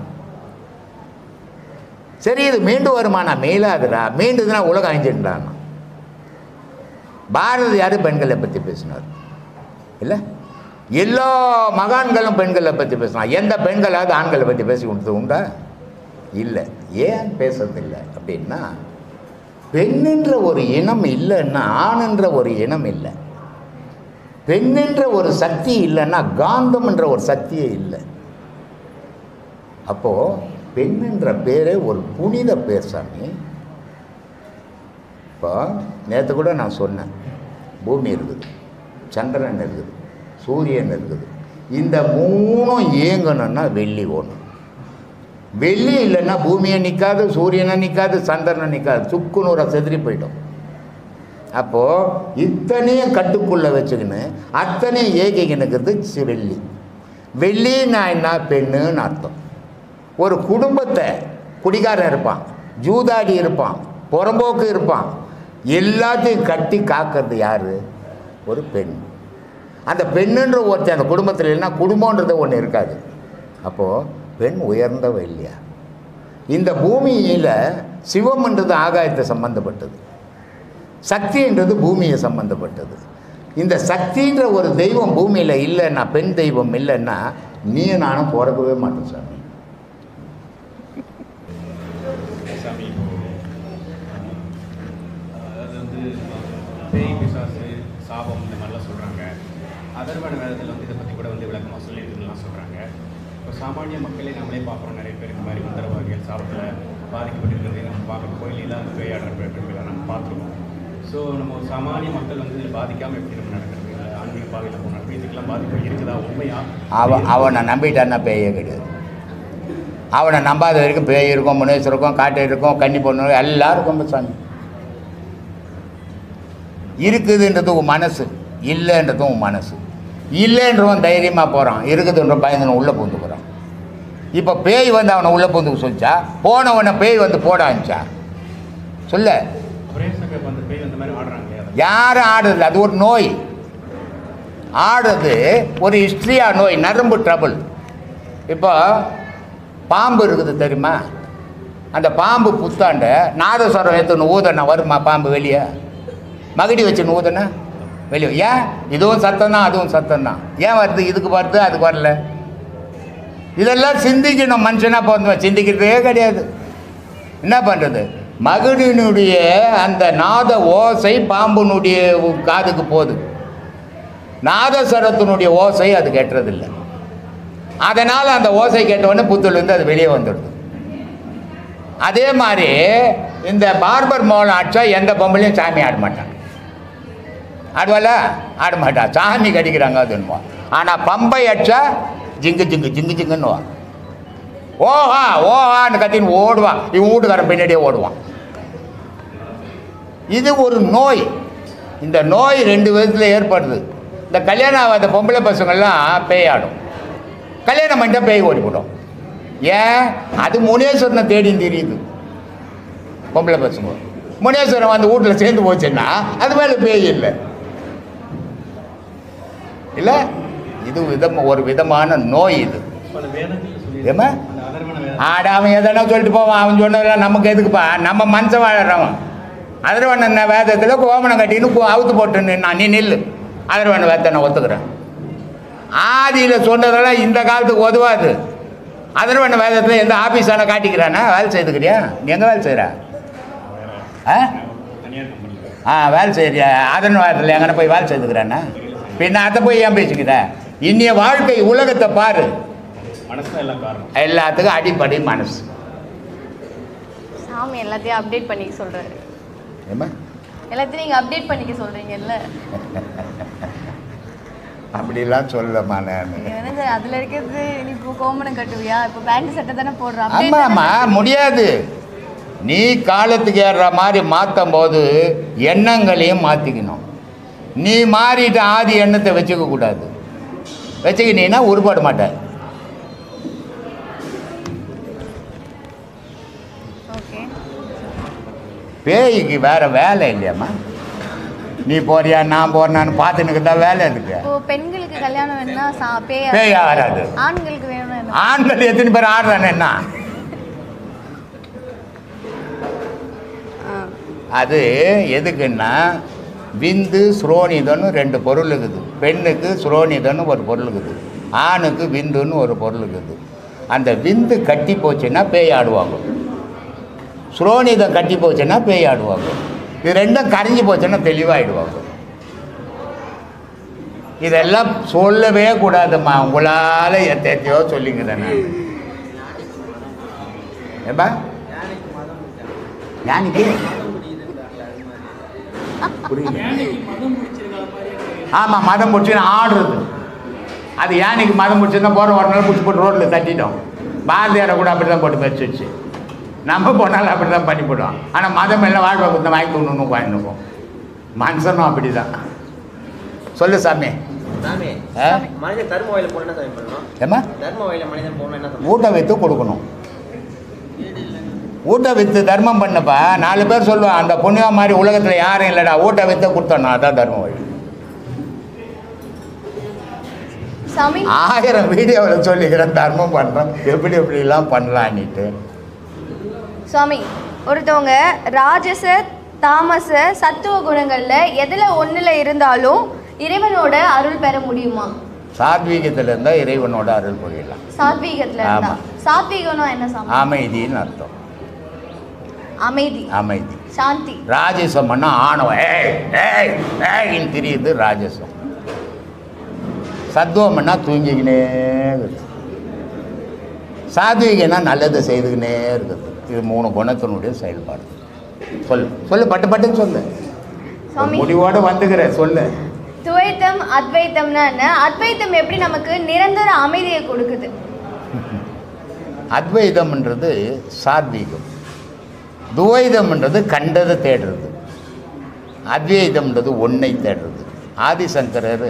சரி, இது மீண்டு வருமானா? மீளாதுடா. மீண்டுதுன்னா உலகம் அழிஞ்சிட்டானா. பாரதியார் பெண்களை பற்றி பேசினார் இல்லை? எல்லா மகான்களும் பெண்களை பற்றி பேசினான். எந்த பெண்களாவது ஆண்களை பற்றி பேசி கொடுத்தது உண்டா? இல்லை. ஏன் பேசுறதில்லை அப்படின்னா, பெண்ணுன்ற ஒரு இனம் இல்லைன்னா ஆணுன்ற ஒரு இனம் இல்லை. பெண்ணுன்ற ஒரு சக்தி இல்லைன்னா காந்தம்ன்ற ஒரு சக்தியே இல்லை. அப்போது பெண்ணுன்ற பேரே ஒரு புனித பேர் சாமி. இப்போ நேற்று கூட நான் சொன்னேன், பூமி இருக்குது, சந்திரன் இருக்குது, சூரியன் இருக்குது. இந்த 3 இயங்கணும்னா வெள்ளி ஓணும். வெள்ளி இல்லைன்னா பூமியை நிற்காது, சூரியனை நிற்காது, சந்திரனை நிற்காது, சுக்குநூறை செதறி போயிடும். அப்போது இத்தனையும் கட்டுக்குள்ளே வச்சுக்கின்னு அத்தனையும் ஏகிக்கினுக்கிறது வெள்ளி. வெள்ளின்னா என்ன? பெண்ணுன்னு அர்த்தம். ஒரு குடும்பத்தை குடிகாரன் இருப்பான், ஜூதாடி இருப்பான், புறம்போக்கு இருப்பான், எல்லாத்தையும் கட்டி காக்கிறது யார்? ஒரு பெண். அந்த பெண்ணுன்ற ஒருத்தர் அந்த குடும்பத்தில் இல்லைன்னா குடும்பன்றது ஒன்று இருக்காது. அப்போது பெண் உயர்ந்தவ இல்லையா? இந்த பூமியில் சிவம்ன்றது ஆகாயத்தை சம்பந்தப்பட்டது, சக்தின்றது பூமியை சம்பந்தப்பட்டது. இந்த சக்தின்ற ஒரு தெய்வம் பூமியில் இல்லைன்னா, பெண் தெய்வம் இல்லைன்னா நீயும் நானும் பிறக்கவே மாட்டோம் சாமி. சாபம் இந்த மாதிரிலாம் சொல்கிறாங்க. அதர்வன வேதத்தில் இதை பற்றி கூட விளக்கமாக சொல்லியிருக்குலாம் சொல்கிறாங்க. இப்போ சாமானிய மக்களே நம்மளே பார்க்குறோம், நிறைய பேர் இந்த மாதிரி மந்திரவாதிகள் சாபத்தில் பாதிக்கப்பட்டிருக்கிறதை நம்ம பார்க்குறோம். கோயிலெல்லாம் பேயாடுற பெண்களை நம்ம பார்த்துருக்கோம். ஸோ நம்ம சாமானிய மக்கள் வந்து இதில் பாதிக்காமல் எப்படி நம்ம நடக்கிறது, ஆன்மீக பாதையில் போனால் இதுக்கெல்லாம் பாதிப்பு இருக்குதா உண்மையா? அவனை நம்பிட்டான்னா பேயே கிடையாது. அவனை நம்பாத வரைக்கும் பேய் இருக்கும், முனேஸ்வரம் இருக்கும், காட்டு இருக்கும், கன்னி பொண்ணு எல்லாருக்கும் சாமி இருக்குதுன்றது உன் மனசு, இல்லைன்றதும் உன் மனசு. இல்லைன்றவன் தைரியமாக போகிறான், இருக்குதுன்ற பயந்தவன் உள்ளே பூந்து போகிறான். இப்போ பேய் வந்து அவனை உள்ளே பூந்து சொல்லிச்சா, போனவனை பேய் வந்து போட ஆரம்பிச்சா சொல்ல. அந்த பேய் அந்த மாதிரி ஆடுறாங்க, யாரும் ஆடுறது அது ஒரு நோய். ஆடுறது ஒரு ஹிஸ்ட்ரியா நோய், நரம்பு ட்ரபிள். இப்போ பாம்பு இருக்குது தெரியுமா, அந்த பாம்பு புத்தாண்ட நாதஸ்வரம் ஏற்றுன்னு ஊதனா வருமா பாம்பு வெளியே? மகடி வச்சுன்னு ஊதனா வெளியே? ஏன்? இதுவும் சத்தம் தான் அதுவும் சத்தம் தான். ஏன் வருது? இதுக்கு வருது அதுக்கு வரல. இதெல்லாம் சிந்திக்கணும். மனுஷனாக பிறந்தவன் சிந்திக்கிறதே கிடையாது. என்ன பண்ணுறது? மகடினுடைய அந்த நாத ஓசை பாம்புனுடைய காதுக்கு போகுது, நாதஸ்வரத்தினுடைய ஓசை அது கெட்டுறதில்லை. அதனால் அந்த ஓசை கேட்டவுடனே புத்துலேருந்து அது வெளியே வந்துடுது. அதே மாதிரி இந்த பார்பர் மோளம் அடிச்சா எந்த பொம்பளையும் சாமி ஆட மாட்டான். ஆடுவால? ஆட மாட்டா. சாமி கடிக்கிறாங்க அதுன்னுவா. ஆனால் பம்பை அடிச்சா ஜிங்கு ஜிங்கு ஜிங்கு ஜிங்குன்னுவா. ஓஹா ஓஹான்னு கத்தின்னு ஓடுவான். இவன் வீட்டுக்காரன் பின்னாடியே ஓடுவான். இது ஒரு நோய். இந்த நோய் 2 விதத்தில் ஏற்படுது. இந்த கல்யாணம் ஆகாத பொம்பளை பசங்கள்லாம் பேய் ஆடும், கல்யாணம் பண்ணிட்டா பேய் ஓடிவிடும். ஏன்? அது முனேஸ்வரனை தேடி தெரியுது. பொம்பளை பசங்க முனேஸ்வரன் வந்து வீட்டில் சேர்ந்து போச்சுன்னா அது மேலே பேய் இல்லை இல்லை. இது ஒரு விதமான நோய் இது. ஏமா அவன் எதனா சொல்லிட்டு போவான். அவன் சொன்னதெல்லாம் நமக்கு எதுக்குப்பா? நம்ம மனுஷன் வாழறவன். அதர்வன வேதத்தில் கோமனம் கட்டின்னு அவுத்து போட்டு நான் நீ நில்லு. அதர்வன வேதத்தை நான் ஒத்துக்கிறேன். ஆதியில் சொன்னதெல்லாம் இந்த காலத்துக்கு உதவாது. அதர்வன வேதத்தில் எந்த ஆஃபீஸான காட்டிக்கிறானா? வேலை செய்துக்கிறியா? நீ எங்கே வேலை செய்கிற? வேலை செய்கிறியா? அதர்வன வேதத்தில் எங்கன்னா போய் வேலை செய்துக்கிறானா? பின்ன அதை போய் ஏன் பேசிக்கிற? இன்னைய வாழ்க்கை உலகத்தை பாரு, எல்லாத்துக்கும் அடிப்படை மனசு. சாமி எல்லாத்தையும் அப்டேட் பண்ணிக்க சொல்றாரு. ஏமா எல்லாத்தையும் நீங்க அப்டேட் பண்ணிக்க சொல்றீங்கல்ல? அப்படிலாம் சொல்லமா நான். அதுல இருக்கிறது நீ இப்போ கோமணம் கட்டுவியா? இப்போ பேண்ட் சட்டை தானே போடுறான். ஆமாம்மா, முடியாது. நீ காலத்துக்கு ஏறுற மாதிரி மாற்றும் போது எண்ணங்களையும் மாற்றிக்கணும். நீ மாறிட்டு ஆதி எண்ணத்தை வச்சுக்க கூடாது. வச்சுக்கினீன்னா உருப்பட மாட்டார். பேய்க்கு வேற வேலை இல்லையாம்மா? நீ போறியா நான் போறேன்னு பார்த்துனுக்கு தான் வேலை இருக்கு. பெண்களுக்கு கல்யாணம் வேணும்னா பேய் ஆறாது. ஆண்களுக்கு வேணும். ஆண்கள் எத்தனை பேர் ஆடுறானே என்ன? அது எதுக்குன்னா விந்து ஸ்ரோனிதன்னு 2 பொருள் இருக்குது. பெண்ணுக்கு ஸ்ரோனிதன்னு ஒரு பொருள் இருக்குது, ஆணுக்கு விந்துன்னு ஒரு பொருள் இருக்குது. அந்த விந்து கட்டி போச்சுன்னா பேய் ஆடுவாங்க, ஸ்ரோனிதம் கட்டி போச்சுன்னா பேய் ஆடுவாங்க. இது 2ம் கரைஞ்சி போச்சுன்னா தெளிவாகிடுவாங்க. இதெல்லாம் சொல்லவே கூடாதும்மா. உங்களால் எத்தையோ சொல்லிக்கிறேன் நான். ஏப்பா யானைக்கு ஆமாம், மதம் பிடிச்சின்னு ஆடுறது. அது யானைக்கு மதம் பிடிச்சிருந்தா போகிற ஒரு நாள் பிடிச்சி போட்டு ரோட்டில் தட்டிட்டோம். பாரதியாரை கூட அப்படி தான் போட்டு மெரிச்சு வச்சு நம்ம போனாலும் அப்படி தான் பண்ணி போடுவோம். ஆனால் மதம் எல்லாம் வாழ்க்கை கொடுத்த வாங்கி கொண்டு வாங்கினுப்போம். மனுஷனும் அப்படி தான். சொல்லு சாமி. ஏமா ஊட்ட வைத்து கொடுக்கணும். ஊட்ட வித்து தர்மம் பண்ணப்பா 4 பேர் சொல்லுவான், அந்த புண்ணியா மாதிரி உலகத்தில் யாரும் இல்லைடா, ஊட்ட வித்து கொடுத்தோன்னா அதான் தர்ம வழி. 1000 வீடியோவில் சொல்லிக்கிறேன் தர்மம் பண்ணுறோம், எப்படி எப்படிலாம் பண்ணலான்ட்டு. சுவாமி, ஒருத்தவங்க ராஜச தாமச சத்துவ குணங்கள்ல எதுல ஒண்ணுல இருந்தாலும் இறைவனோட அருள் பெற முடியுமா? சாத்வீகத்தில் இருந்தால் இறைவனோட அருள் புரியலாம். சாத்வீகத்தில் இருந்தா? சாத்வீகம்னா என்ன சாமி? அமைதின்னு அர்த்தம். அமைதி, அமைதி, சாந்தி. ராஜசம்னா ஆணவம், ஏன்னு தெரியுது ராஜசம். சத்துவம்னா தூங்கிக்கினே இருக்குது. சாத்வீகனா நல்லதை செய்துக்கினே இருக்குது. இது 3 குணத்தினுடைய செயல்பாடு. சொல்லு சொல்லு, பட்டு பட்டுன்னு சொல்லு. முடிவோடு வந்துக்கிறேன், சொல்லு. துவைத்தம் அத்வைத்தம்னா என்ன? அத்வைத்தம் எப்படி நமக்கு நிரந்தர அமைதியை கொடுக்குது? அத்வைதம்ன்றது சாத்வீகம், துவைதம்ன்றது கண்டதை தேடுறது, அத்வைதம்ன்றது ஒன்றை தேடுறது. ஆதிசங்கரர்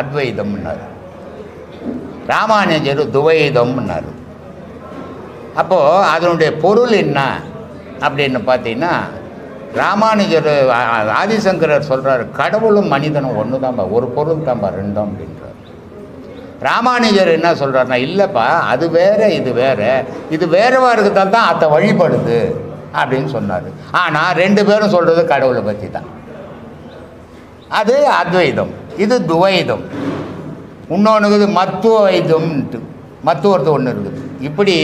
அத்வைதம்னார், ராமானுஜர் துவைதம்னார். அப்போது அதனுடைய பொருள் என்ன அப்படின்னு பார்த்தீங்கன்னா, ராமானுஜர் ஆதிசங்கரர் சொல்கிறார், கடவுளும் மனிதனும் ஒன்று தான்பா, ஒரு பொருள் தான்பா, ரெண்டும் அப்படின்றார். ராமானுஜர் என்ன சொல்கிறாருன்னா, இல்லைப்பா அது வேற இது வேற, இது வேறவா இருக்கிறதால தான் அதை வழிபடுது அப்படின்னு சொன்னார். ஆனால் ரெண்டு பேரும் சொல்கிறது கடவுளை பற்றி தான். அது அத்வைதம், இது துவைதம். இன்னொன்றுக்குது மத்துவ வைத்தம்ன்ட்டு, மத்துவத்தை ஒன்று இருக்குது. இப்படி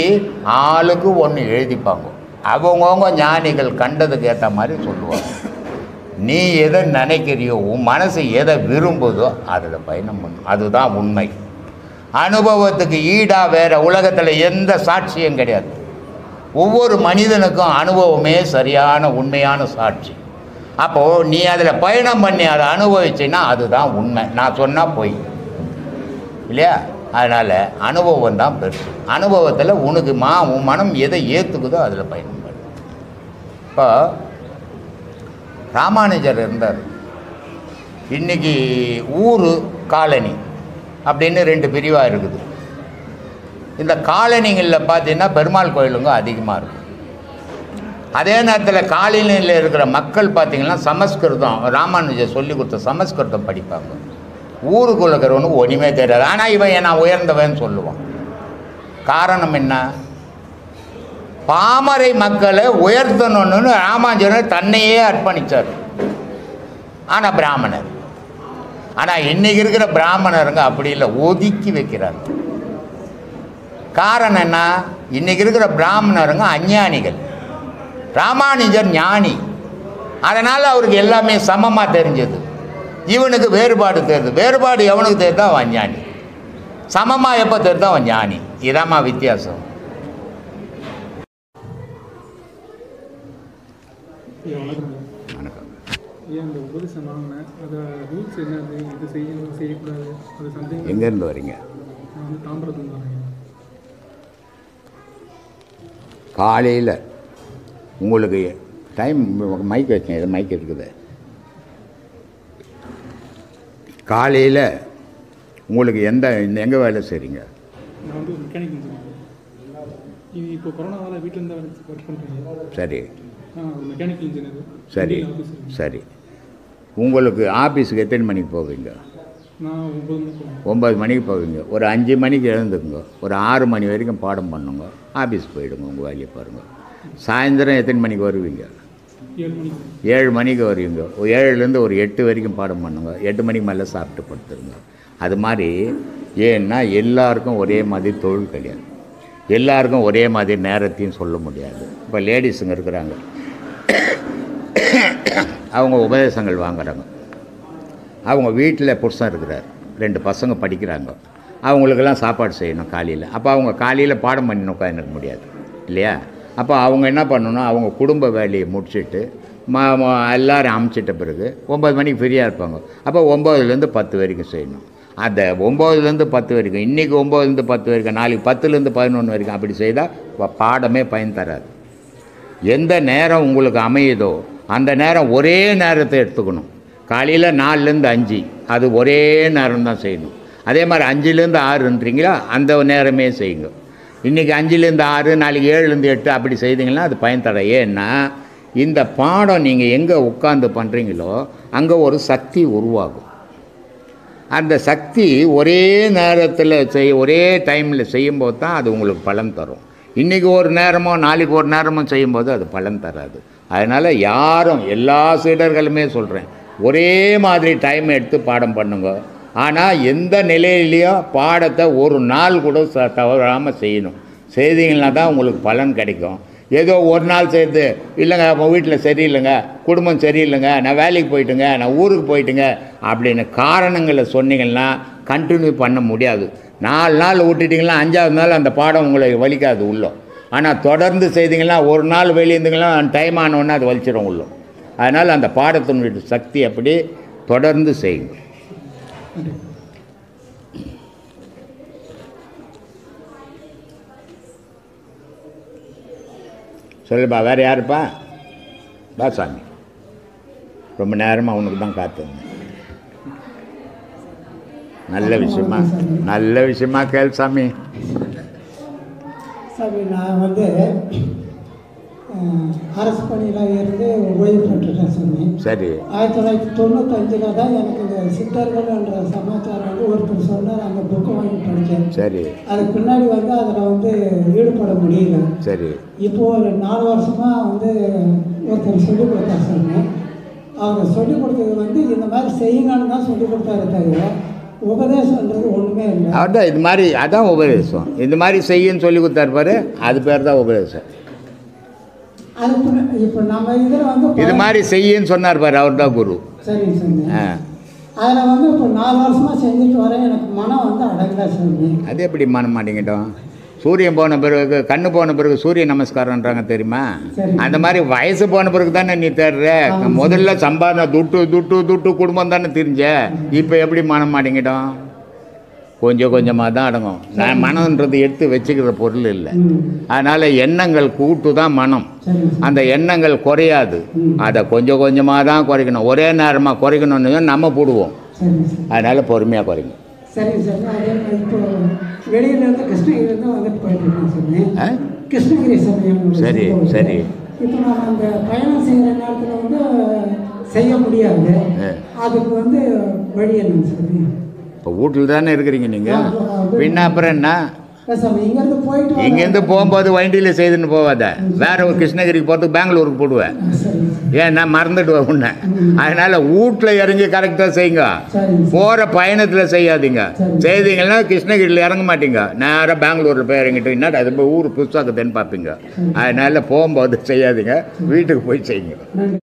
ஆளுக்கு ஒன்று எழுதிப்பாங்க, அவங்கவுங்க ஞானிகள் கண்டதுக்கு ஏற்ற மாதிரி சொல்லுவாங்க. நீ எதை நினைக்கிறியோ, உன் மனசு எதை விரும்புதோ அதில் பயணம் பண்ணும், அதுதான் உண்மை. அனுபவத்துக்கு ஈடாக வேறு உலகத்தில் எந்த சாட்சியும் கிடையாது. ஒவ்வொரு மனிதனுக்கும் அனுபவமே சரியான உண்மையான சாட்சி. அப்போது நீ அதில் பயணம் பண்ணி அதை அனுபவிச்சின்னா அதுதான் உண்மை, நான் சொன்னால் போய் இல்லையா? அதனால் அனுபவம் தான் பெருசு. அனுபவத்தில் உனக்கு உன் மனம் எதை ஏற்றுக்குதோ அதில் பயணம் பண்ணு. இப்போ ராமானுஜர் இருந்தார். இன்றைக்கி ஊர் காலனி அப்படின்னு ரெண்டு பிரிவாக இருக்குது. இந்த காலனிகளில் பார்த்தீங்கன்னா பெருமாள் கோயிலுங்க அதிகமாக இருக்கும். அதே நேரத்தில் காலனியில் இருக்கிற மக்கள் பார்த்திங்கன்னா சமஸ்கிருதம், ராமானுஜர் சொல்லி கொடுத்த சமஸ்கிருதம் படிப்பாங்க. ஊருக்குள்ள இருக்கிறவனுக்கு ஒன்றுமே தெரியாது, ஆனால் இவன் நான் உயர்ந்தவன் சொல்லுவான். காரணம் என்ன? பாமரை மக்களை உயர்த்தணும்னு ராமானுஜர் தன்னையே அர்ப்பணித்தார். ஆனால் பிராமணர், ஆனால் இன்றைக்கி இருக்கிற பிராமணருங்க அப்படி இல்லை, ஒதுக்கி வைக்கிறாங்க. காரணம் என்ன? இன்றைக்கி இருக்கிற பிராமணருங்க அஞ்ஞானிகள், ராமானுஜர் ஞானி. அதனால் அவருக்கு எல்லாமே சமமாக தெரிஞ்சது. இவனுக்கு வேறுபாடு தெரியுது. வேறுபாடு எவனுக்கு தெரியுதோ அவன் ஞானி, சமமாக எப்போ தெரியுதோ அவன் ஞானி. இதாம்மா வித்தியாசம். வணக்கம். எங்கேருந்து வரீங்க? காலையில் உங்களுக்கு டைம் மைக் வச்சேன், இது மைக் இருக்குது. காலையில் உங்களுக்கு எங்கே வேலை செய்கிறீங்க? நான் வந்து மெக்கானிக் இன்ஜினியர். இப்போ கொரோனாவால் வீட்டில் இருந்தால் ஒர்க் பண்ணுறேன். சரி, மெக்கானிக் இன்ஜினியர். சரி சரி. உங்களுக்கு ஆஃபீஸுக்கு எத்தனை மணிக்கு போவீங்க? நான் 9 மணிக்கு போவேன். 9 மணிக்கு போவீங்க. ஒரு 5 மணிக்கு எழுந்துக்குங்க, ஒரு 6 மணி வரைக்கும் பாடம் பண்ணுங்க, ஆஃபீஸ் போயிடுங்க, உங்கள் வேலையை பாருங்கள். சாயந்தரம் எத்தனை மணிக்கு வருவீங்க? 7 மணிக்கு. 7 மணிக்கு வருவீங்க. 7லேருந்து ஒரு 8 வரைக்கும் பாடம் பண்ணுங்க. 8 மணிக்கு மேலே சாப்பிட்டு படுத்துருங்க. அது மாதிரி. ஏன்னா எல்லாருக்கும் ஒரே மாதிரி தொழில் கிடையாது, எல்லாருக்கும் ஒரே மாதிரி நேரத்தையும் சொல்ல முடியாது. இப்போ லேடிஸுங்க இருக்கிறாங்க, அவங்க உபதேசங்கள் வாங்குறாங்க. அவங்க வீட்டில் புருஷன் இருக்கிறார், 2 பசங்க படிக்கிறாங்க, அவங்களுக்கெல்லாம் சாப்பாடு செய்யணும் காலையில். அப்போ அவங்க காலையில் பாடம் பண்ணி உட்காந்துருக்க முடியாது இல்லையா? அப்போ அவங்க என்ன பண்ணணும், அவங்க குடும்ப வேலையை முடிச்சுட்டு எல்லோரும் அமுச்சிட்ட பிறகு 9 மணிக்கு ஃப்ரீயாக இருப்பாங்க. அப்போ 9லேருந்து 10 வரைக்கும் செய்யணும். அந்த 9லேருந்து 10 வரைக்கும், இன்றைக்கி 9லேருந்து 10 வரைக்கும், நாளைக்கு 10லேருந்து 11 வரைக்கும் அப்படி செய்தால் பாடமே பயன் தராது. எந்த நேரம் உங்களுக்கு அமையுதோ அந்த நேரம் ஒரே நேரத்தை எடுத்துக்கணும். காலையில் 4லேருந்து 5 அது ஒரே நேரம் தான் செய்யணும். அதே மாதிரி 5லேருந்து 6ன்றீங்களா, அந்த நேரமே செய்யுங்க. இன்றைக்கி 5லேருந்து 6, நாளைக்கு 7லேருந்து 8 அப்படி செய்தீங்கன்னா அது பயன் தர. ஏன்னா இந்த பாடம் நீங்கள் எங்கே உட்காந்து பண்ணுறீங்களோ அங்கே ஒரு சக்தி உருவாகும். அந்த சக்தி ஒரே நேரத்தில் ஒரே டைமில் செய்யும்போது தான் அது உங்களுக்கு பலன் தரும். இன்றைக்கி ஒரு நேரமோ நாளைக்கு ஒரு நேரமோ செய்யும்போது அது பலன் தராது. அதனால் யாரும், எல்லா சீடர்களுமே சொல்கிறேன், ஒரே மாதிரி டைம் எடுத்து பாடம் பண்ணுங்க. ஆனால் எந்த நிலையிலையும் பாடத்தை ஒரு நாள் கூட தவறாமல் செய்யணும். செய்தீங்கன்னா தான் உங்களுக்கு பலன் கிடைக்கும். ஏதோ ஒரு நாள் செய்து, இல்லைங்க உங்கள் வீட்டில் சரியில்லைங்க, குடும்பம் சரியில்லைங்க, நான் வேலைக்கு போயிட்டுங்க, நான் ஊருக்கு போயிட்டுங்க அப்படின்னு காரணங்களை சொன்னீங்கன்னா கண்டினியூ பண்ண முடியாது. 4 நாள் விட்டுட்டிங்கன்னா 5ஆவது நாள் அந்த பாடம் உங்களுக்கு வலிக்காது உள்ளே. ஆனால் தொடர்ந்து செய்தீங்கன்னா ஒரு நாள் வெளியிருந்தீங்கன்னா டைம் ஆனோடனே அது வலிச்சிடும் உள்ளே. அதனால் அந்த பாடத்தினுடைய சக்தி அப்படி தொடர்ந்து செய்யுங்க. சொல்லுப்பா, வேறு யாருப்பா? பா சாமி, ரொம்ப நேரமாக அவனுக்கு தான் காத்திருந்தேன். நல்ல விஷயமா கேள் சாமி. சாமி, நான் வந்து அரசு பணியில் இருந்து ஓய்வு பெற்றுட்டேன் சாமி. சரி. 1995 தான் எனக்கு இந்த சித்தர்கள் என்ற சமாச்சாரம் வந்து ஒருத்தர் சொன்னார். அந்த புக்கை வாங்கி படித்தேன். சரி. அதுக்கு பின்னாடி வந்து அதில் வந்து ஈடுபட முடியல. சரி. இப்போது ஒரு 4 வருஷமாக வந்து ஒருத்தர் சொல்லிக் கொடுத்தார் சாமி. அவங்க சொல்லிக் கொடுத்தது வந்து இந்த மாதிரி செய்யுங்கன்னு தான் சொல்லிக் கொடுத்தாரு தவிர உபதேசன்றது ஒன்றுமே இல்லை. அவர்தான் இது மாதிரி, அதான் உபதேசம். இந்த மாதிரி செய்யுன்னு சொல்லி கொடுத்தாரு பாரு, அது பேர் தான் உபதேசம். அது இப்போ நம்ம இதில் வந்து இது மாதிரி செய்யுன்னு சொன்னார் பாரு, அவர் தான் குரு. சரிங்க சாமி. அதில் வந்து இப்போ 4 வருஷமாக செஞ்சுட்டு வரேன். எனக்கு மனம் வந்து அடங்கல சாமி. அது எப்படி மனம் மாட்டேங்கிட்டோம்? சூரியன் போன பிறகு, கண்ணு போன பிறகு சூரிய நமஸ்காரன்றாங்க தெரியுமா? அந்த மாதிரி வயசு போன பிறகு தானே நீ தேடுற. முதல்ல சம்பாதனை துட்டு குடும்பம் தானே தெரிஞ்ச. இப்போ எப்படி மனம் மாட்டேங்கிட்டோம்? கொஞ்சம் கொஞ்சமாக தான் அடங்கும். நான் மனம்ன்றது எடுத்து வச்சுக்கிற பொருள் இல்லை. அதனால் எண்ணங்கள் கூட்டு தான் மனம். அந்த எண்ணங்கள் குறையாது. அதை கொஞ்சம் கொஞ்சமாக தான் குறைக்கணும். ஒரே நேரமாக குறைக்கணும்னு நம்ம போடுவோம். அதனால் பொறுமையாக குறைங்க. சரி சார். அதே மாதிரி இப்போ வெளியிலேருந்து கிருஷ்ணகிரிலேருந்து வந்துட்டு போயிட்டு இருக்கோம் சார். கிருஷ்ணகிரி சமயம். சரி சரி. இப்போ நம்ம அந்த பயணம் செய்கிற நேரத்தில் வந்து செய்ய முடியாது. அதுக்கு வந்து வழி என்னங்க சார்? இப்போ வீட்டில் தானே இருக்கிறீங்க நீங்கள். பின்ன அப்புறம் என்ன? இங்கேருந்து போயிட்டு இங்கேருந்து போகும்போது வண்டியில் செய்துன்னு போவாத. வேற ஒரு கிருஷ்ணகிரிக்கு போகிறதுக்கு பெங்களூருக்கு போடுவேன். ஏன் நான் மறந்துடுவேன் உன்னை. அதனால் வீட்டில் இறங்கி கரெக்டாக செய்யுங்க. போகிற பயணத்தில் செய்யாதீங்க. செய்தீங்கன்னா கிருஷ்ணகிரியில் இறங்க மாட்டீங்க. நேராக பெங்களூரில் போய் இறங்கிட்டு என்னடா அது ஊர் புதுசாக்குதுன்னு பார்ப்பீங்க. அதனால் போகும்போது செய்யாதீங்க, வீட்டுக்கு போய் செய்யுங்க.